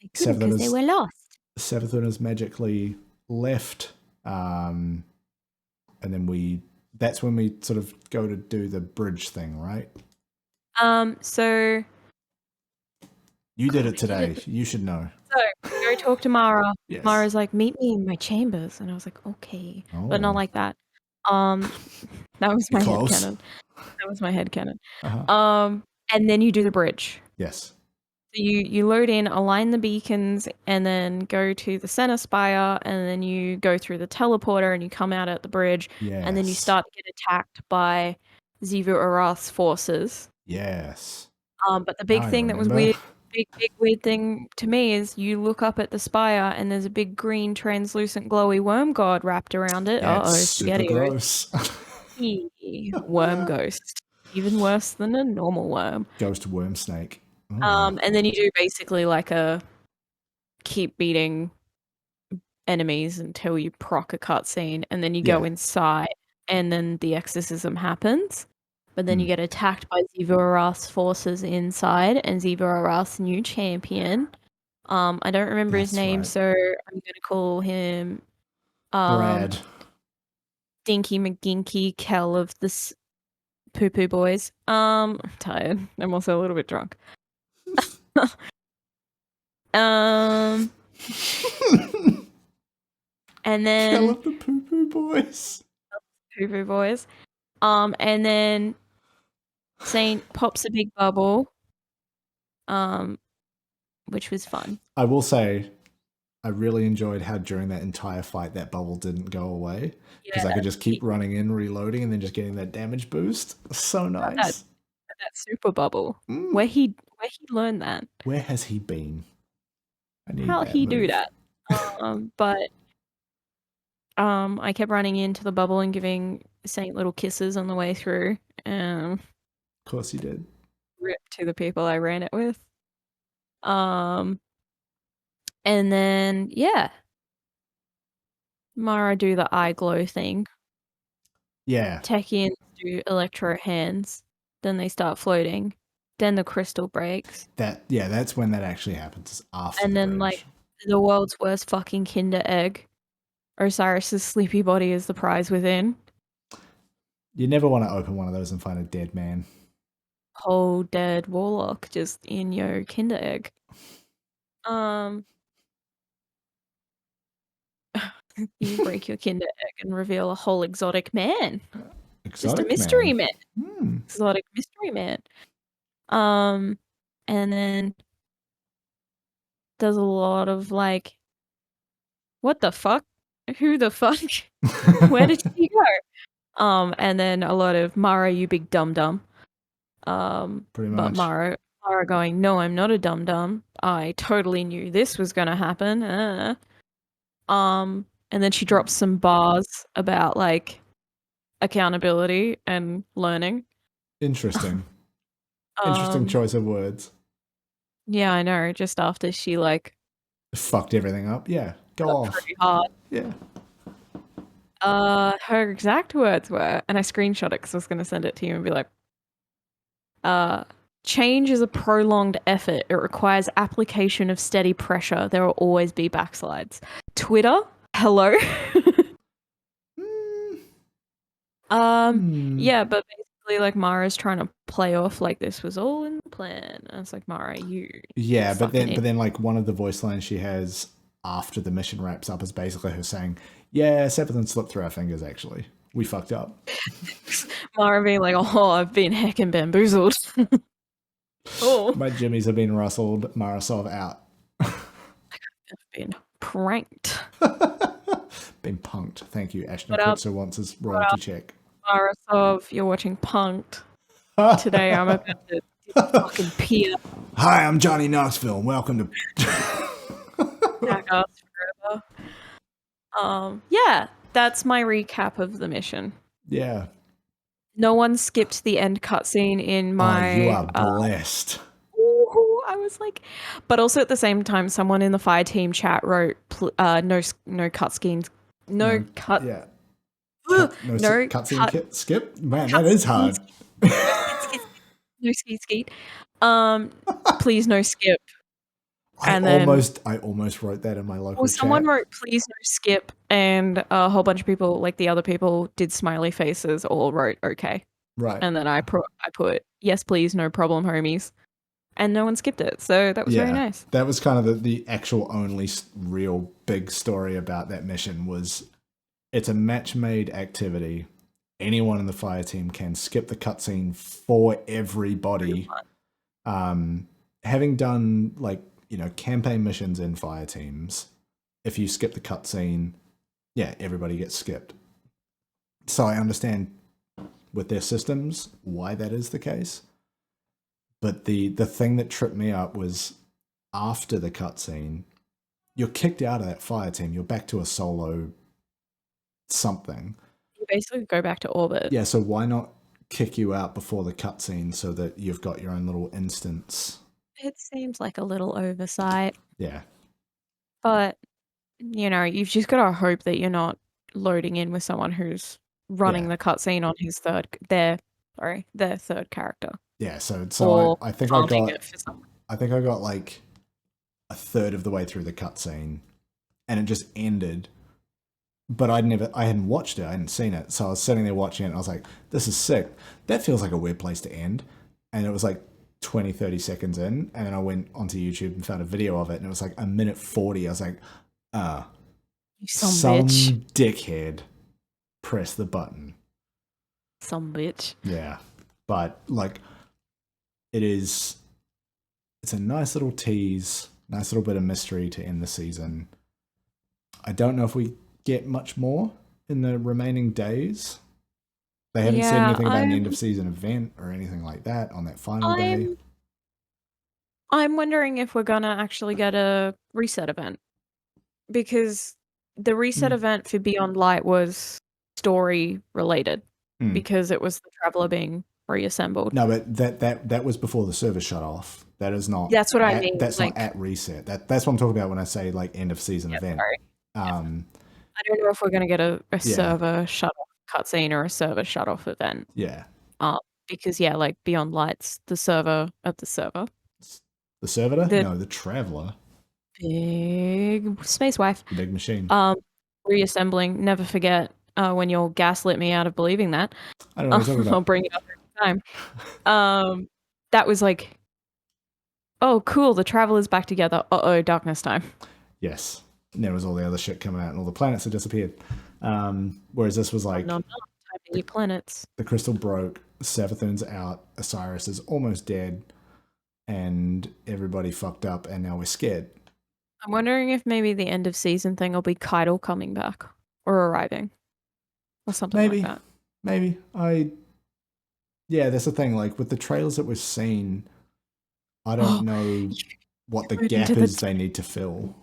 because they were lost. Savathun is magically left, and then that's when we sort of go to do the bridge thing, right? So you did it today. You should know. So we go talk to Mara. Yes. Mara's like, meet me in my chambers, and I was like, okay, but not like that. That was my headcanon. That was my headcanon. And then you do the bridge. Yes. So you load in, align the beacons, and then go to the center spire, and then you go through the teleporter, and you come out at the bridge, and then you start to get attacked by Xivu Arath's forces. Yes. But the big thing that was weird, big weird thing to me is you look up at the spire, and there's a big green translucent glowy worm god wrapped around it. Yeah, super gross. Worm ghost. Even worse than a normal worm. Ghost worm snake. And then you do basically like a keep beating enemies until you proc a cutscene, and then you go inside, and then the exorcism happens. But then you get attacked by Xivu Arath's forces inside, and Xivu Arath's new champion. I don't remember his name, so I'm gonna call him Brad. Dinky McGinky Kell of the Poo Poo Boys. I'm tired. I'm also a little bit drunk. And then Kell of the Poo Poo Boys. Poo Poo Boys. And then Saint pops a big bubble. Which was fun. I will say, I really enjoyed how during that entire fight that bubble didn't go away because I could just keep running in, reloading, and then just getting that damage boost. So nice. That super bubble. Where he learned that? Where has he been? How'd he do that? But I kept running into the bubble and giving Saint little kisses on the way through. Of course he did. Rip to the people I ran it with. And then Mara do the eye glow thing. Yeah. Techians do electro hands. Then they start floating. Then the crystal breaks. That's when that actually happens. After and then bridge. Like the world's worst fucking Kinder egg. Osiris's sleepy body is the prize within. You never want to open one of those and find a dead man. Whole dead warlock just in your Kinder egg. You break your Kinder egg and reveal a whole exotic man. Just a mystery man. Exotic mystery man. And then there's a lot of like, what the fuck? Who the fuck? Where did she go? And then a lot of Mara, you big dum dum. Pretty much. But Mara Mara going, no, I'm not a dum-dum. I totally knew this was going to happen. And then she drops some bars about like accountability and learning. Interesting. Interesting choice of words. Yeah, I know. Just after she like fucked everything up. Yeah, go off. Pretty hard. Yeah. Her exact words were, and I screenshot it because I was going to send it to you and be like, change is a prolonged effort. It requires application of steady pressure. There will always be backslides. Twitter, hello. Yeah, but basically, like Mara's trying to play off like this was all in the plan. And it's like, Mara, you. Yeah, but then, like one of the voice lines she has after the mission wraps up is basically her saying, "Yeah, Sephiroth slipped through our fingers. Actually, we fucked up." Mara being like, "Oh, I've been heckin' bamboozled." Oh, my jimmies have been rustled. Marasov out. I've been pranked. Been punked. Thank you. Ashton Kutzer wants his royalty check. Marasov, you're watching Punked. Today I'm about to fucking peer. Hi, I'm Johnny Knoxville. Welcome to Jackass Forever. Yeah, that's my recap of the mission. Yeah. No one skipped the end cutscene in my. Oh, you are blessed. I was like, but also at the same time, someone in the fire team chat wrote, "No cutscenes, no cut." Yeah. No cutscene skip. Man, that is hard. No skeet. Please no skip. I almost wrote that in my local chat. Someone wrote please no skip, and a whole bunch of people, like the other people, did smiley faces or wrote okay. Right. And then I put yes please, no problem, homies. And no one skipped it, so that was very nice. That was kind of the actual only real big story about that mission was it's a match-made activity. Anyone in the fire team can skip the cutscene for everybody. Having done like, campaign missions in fire teams, if you skip the cutscene, everybody gets skipped. So I understand with their systems why that is the case. But the thing that tripped me up was after the cutscene, you're kicked out of that fire team. You're back to a solo something. You basically go back to orbit. Yeah, so why not kick you out before the cutscene so that you've got your own little instance? It seems like a little oversight. Yeah. But, you've just got to hope that you're not loading in with someone who's running the cutscene on their third character. Yeah, so I think I got like a third of the way through the cutscene, and it just ended. But I hadn't watched it, I hadn't seen it, so I was sitting there watching it, and I was like, "This is sick. That feels like a weird place to end." And it was like 20, 30 seconds in, and then I went onto YouTube and found a video of it, and it was like 1:40. I was like, you some bitch. Dickhead press the button. Some bitch. Yeah, but like. It's a nice little tease, nice little bit of mystery to end the season. I don't know if we get much more in the remaining days. They haven't said anything about an end of season event or anything like that on that final day. I'm wondering if we're gonna actually get a reset event, because the reset event for Beyond Light was story related because it was the Traveler being reassembled. No, but that was before the server shut off. That is not. That's what I mean. That's not at reset. That's what I'm talking about when I say like end of season event. Sorry. I don't know if we're gonna get a server shut off cutscene or a server shut off event. Yeah. Because like Beyond Light's the server of the server. The servitor? No, the Traveler. Big space wife. Big machine. Reassembling. Never forget when you gaslit me out of believing that. I don't know what you're talking about. I'll bring it up every time. That was like, oh, cool. The Traveler's back together. Uh-oh, darkness time. Yes. And there was all the other shit coming out and all the planets had disappeared. Whereas this was like... No, tiny planets. The crystal broke. Savathun's out. Osiris is almost dead. And everybody fucked up, and now we're scared. I'm wondering if maybe the end of season thing will be Keitel coming back or arriving or something like that. Maybe. Yeah, that's the thing. Like with the trailers that we've seen, I don't know what the load into gap the is they need to fill.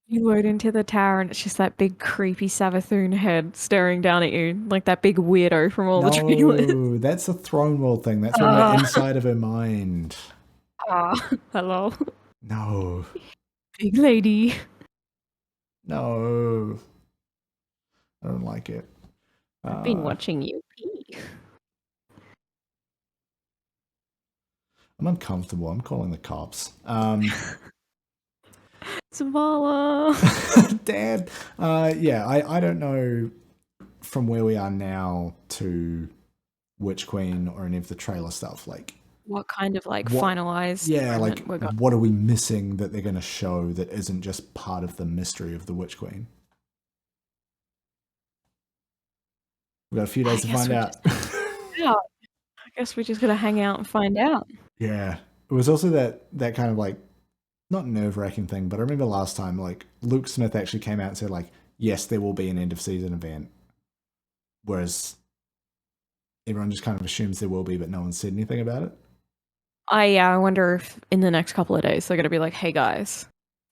You load into the tower and it's just that big creepy Savathun head staring down at you, like that big weirdo from all the trailers. No, that's a throne world thing. That's from the inside of her mind. Hello. No. Big lady. No. I don't like it. I've been watching you pee. I'm uncomfortable. I'm calling the cops. Zavala. Dad. Yeah, I don't know from where we are now to Witch Queen or any of the trailer stuff. Like, what kind of finalized? Yeah, like what are we missing that they're going to show that isn't just part of the mystery of the Witch Queen? We've got a few days to find out. I guess we're just gonna hang out and find out. Yeah, it was also that kind of like not nerve-wracking thing, but I remember last time like Luke Smith actually came out and said like, yes, there will be an end of season event, whereas everyone just kind of assumes there will be, but no one said anything about it. I wonder if in the next couple of days they're gonna be like, hey guys,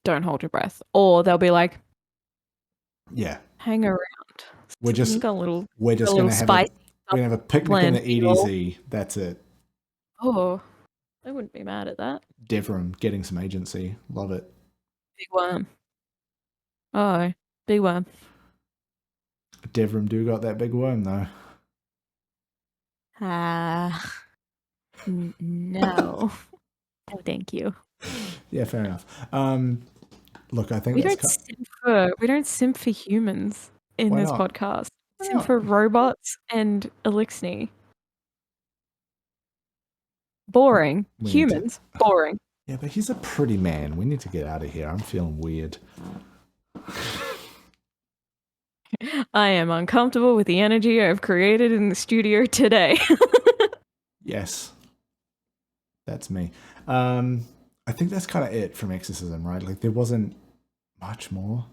don't hold your breath, or they'll be like, yeah, hang around. We're just gonna have a picnic in the EDZ. That's it. Oh, I wouldn't be mad at that. Devram getting some agency. Love it. Big worm. Oh, big worm. Devram do got that big worm though. No. No, thank you. Yeah, fair enough. Look, I think we don't simp for humans in this podcast. Simp for robots and Elixir. Boring. Humans, boring. Yeah, but he's a pretty man. We need to get out of here. I'm feeling weird. I am uncomfortable with the energy I've created in the studio today. Yes. That's me. I think that's kind of it from Exorcism, right? Like, there wasn't much more.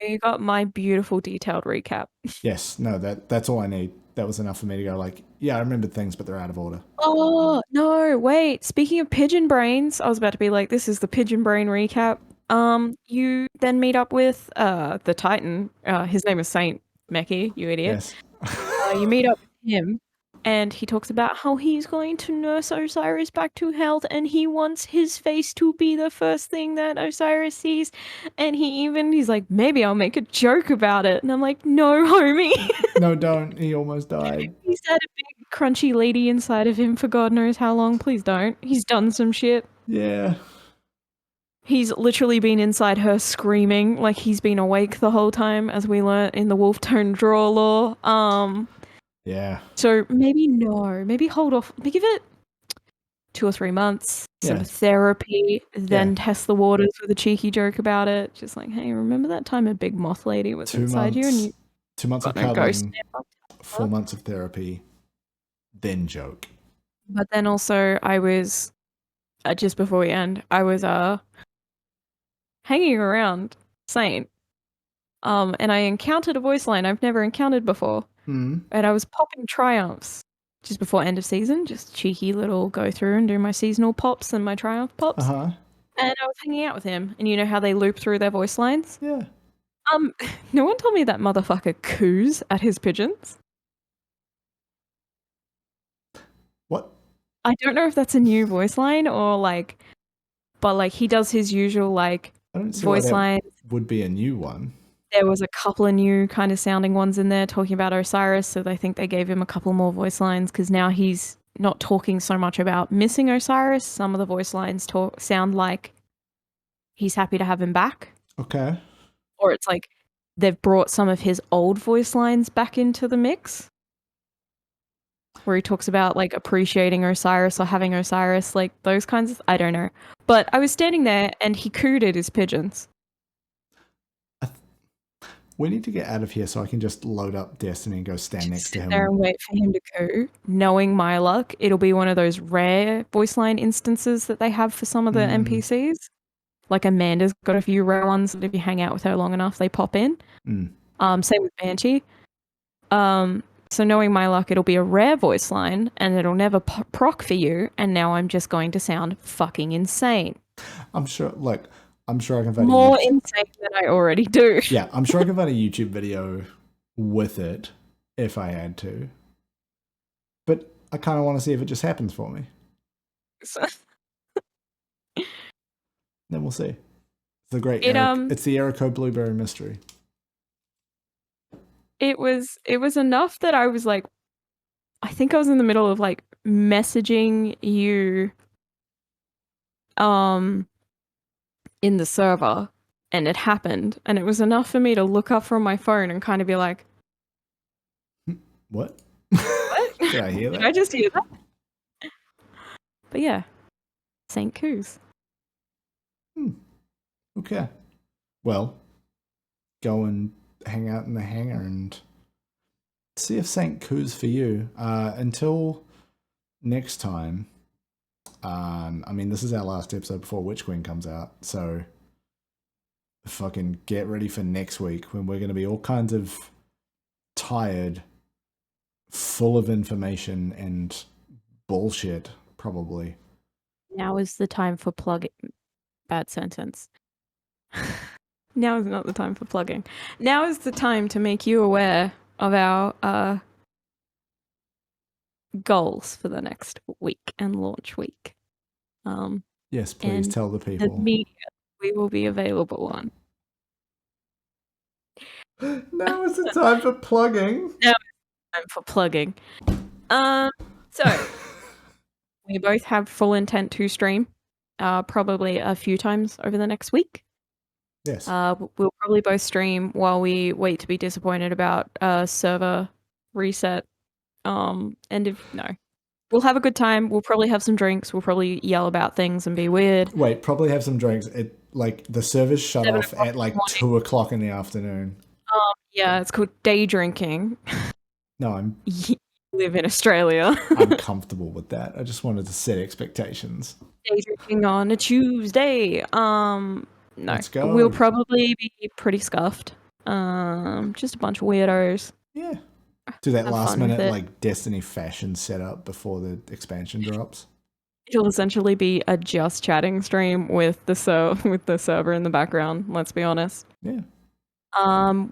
You got my beautiful detailed recap. Yes. No, that's all I need. That was enough for me to go like, yeah, I remembered things, but they're out of order. Oh, no, wait. Speaking of pigeon brains, I was about to be like, this is the pigeon brain recap. You then meet up with the Titan. His name is Saint Meckii, you idiot. Yes. You meet up with him, and he talks about how he's going to nurse Osiris back to health, and he wants his face to be the first thing that Osiris sees. And he's like, maybe I'll make a joke about it. And I'm like, no, homie. No, don't. He almost died. He's had a big crunchy lady inside of him for God knows how long. Please don't. He's done some shit. Yeah. He's literally been inside her screaming like he's been awake the whole time, as we learnt in the wolf tone draw lore. Yeah. So maybe hold off. Maybe give it 2 or 3 months, some therapy, then test the waters with a cheeky joke about it. Just like, hey, remember that time a big moth lady was inside you? And 2 months of cuddling, 4 months of therapy, then joke. But then also I was, just before we end, I was hanging around Saint, and I encountered a voice line I've never encountered before. And I was popping triumphs just before end of season, just cheeky little go through and do my seasonal pops and my triumph pops. And I was hanging out with him, and you know how they loop through their voice lines? Yeah. No one told me that motherfucker coos at his pigeons. What? I don't know if that's a new voice line or like, but like he does his usual like voice line. Would be a new one. There was a couple of new kind of sounding ones in there talking about Osiris, so I think they gave him a couple more voice lines because now he's not talking so much about missing Osiris. Some of the voice lines sound like he's happy to have him back. Okay. Or it's like they've brought some of his old voice lines back into the mix, where he talks about like appreciating Osiris or having Osiris, like those kinds of, I don't know. But I was standing there and he cooed at his pigeons. We need to get out of here so I can just load up Destiny and go stand next to him. There and wait for him to coo. Knowing my luck, it'll be one of those rare voice line instances that they have for some of the NPCs. Like Amanda's got a few rare ones that if you hang out with her long enough, they pop in. Same with Banshee. So knowing my luck, it'll be a rare voice line and it'll never proc for you. And now I'm just going to sound fucking insane. I'm sure I can find more insane than I already do. Yeah, I'm sure I can find a YouTube video with it if I had to. But I kind of want to see if it just happens for me. So, then we'll see. It's the great it's the Erico Blueberry mystery. It was enough that I was like, I think I was in the middle of like messaging you in the server, and it happened, and it was enough for me to look up from my phone and kind of be like, what? What? Did I hear that? Did I just hear that? But yeah, St. Coos. Okay. Well, go and hang out in the hangar and see if St. Coos for you. Until next time, I mean, this is our last episode before Witch Queen comes out, so fucking get ready for next week when we're going to be all kinds of tired, full of information and bullshit, probably. Now is the time for plugging. Bad sentence. Now is not the time for plugging. Now is the time to make you aware of our goals for the next week and launch week. Yes, please tell the people. The media we will be available on. Now is the time for plugging. Now is the time for plugging. So we both have full intent to stream, probably a few times over the next week. Yes. We'll probably both stream while we wait to be disappointed about server reset. And we'll have a good time. We'll probably have some drinks. We'll probably yell about things and be weird. Wait, probably have some drinks. The servers shut off at like 2 o'clock in the afternoon. Yeah, it's called day drinking. No, You live in Australia. I'm comfortable with that. I just wanted to set expectations. Day drinking on a Tuesday. No, let's go. We'll probably be pretty scuffed. Just a bunch of weirdos. Yeah. Do that last minute like Destiny fashion setup before the expansion drops. It'll essentially be a just chatting stream with the server in the background. Let's be honest. Yeah.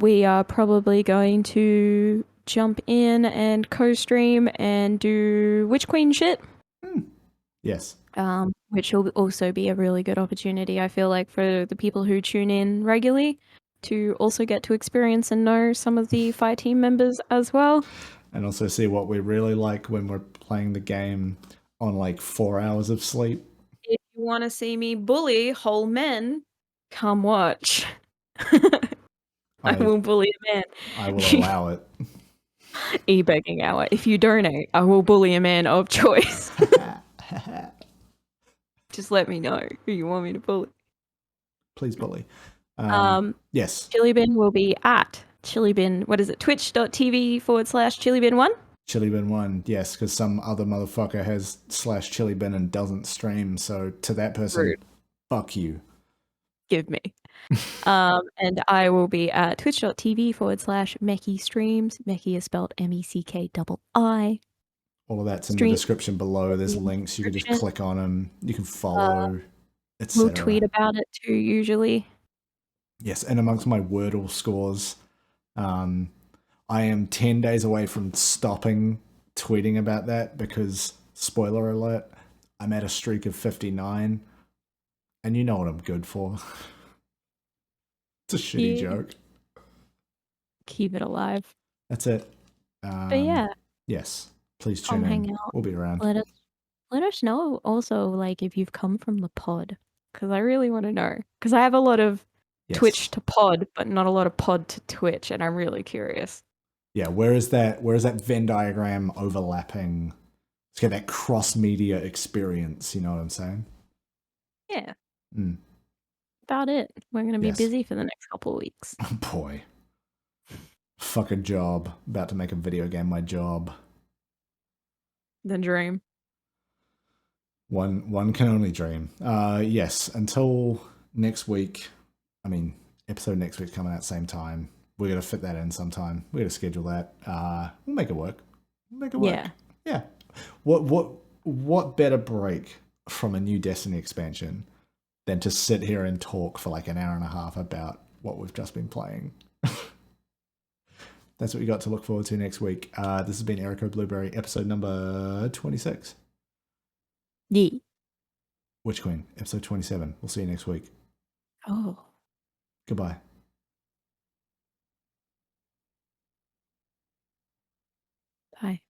We are probably going to jump in and co-stream and do Witch Queen shit. Yes. Which will also be a really good opportunity, I feel like, for the people who tune in regularly to also get to experience and know some of the Fire Team members as well. And also see what we really like when we're playing the game on like 4 hours of sleep. If you want to see me bully whole men, come watch. I will bully a man. I will allow it. E-begging hour. If you donate, I will bully a man of choice. Just let me know who you want me to bully. Please bully. Yes. Chillybin will be at chillybin, what is it? Twitch.tv/chillybin1? Chillybin1, yes, because some other motherfucker has /chillybin and doesn't stream. So to that person, rude. Fuck you. Give me. And I will be at twitch.tv/Meckii streams. Meckii is spelled MECKII. All of that's in the description below. There's links. You can just click on them. You can follow, etc. We'll tweet about it too, usually. Yes, and amongst my Wordle scores, I am 10 days away from stopping tweeting about that because, spoiler alert, I'm at a streak of 59. And you know what I'm good for. It's a shitty joke. Keep it alive. That's it. But yeah. Yes. Please tune in. Hang out. We'll be around. Let us know also, like, if you've come from the pod. Because I really want to know. Because I have a lot of Twitch to pod, but not a lot of pod to Twitch. And I'm really curious. Yeah, where is that Venn diagram overlapping? Let's get that cross-media experience, you know what I'm saying? Yeah. About it. We're going to be busy for the next couple of weeks. Oh boy. Fucking job. About to make a video game my job. The dream. One can only dream. Yes, until next week. I mean, episode next week coming out same time. we're gonna fit that in sometime. We're gonna schedule that. We'll make it work. Make it work. Yeah. Yeah. What better break from a new Destiny expansion than to sit here and talk for like an hour and a half about what we've just been playing? That's what we got to look forward to next week. This has been Erico Blueberry, episode number 26. Yeah. Witch Queen, episode 27. We'll see you next week. Oh. Goodbye. Bye.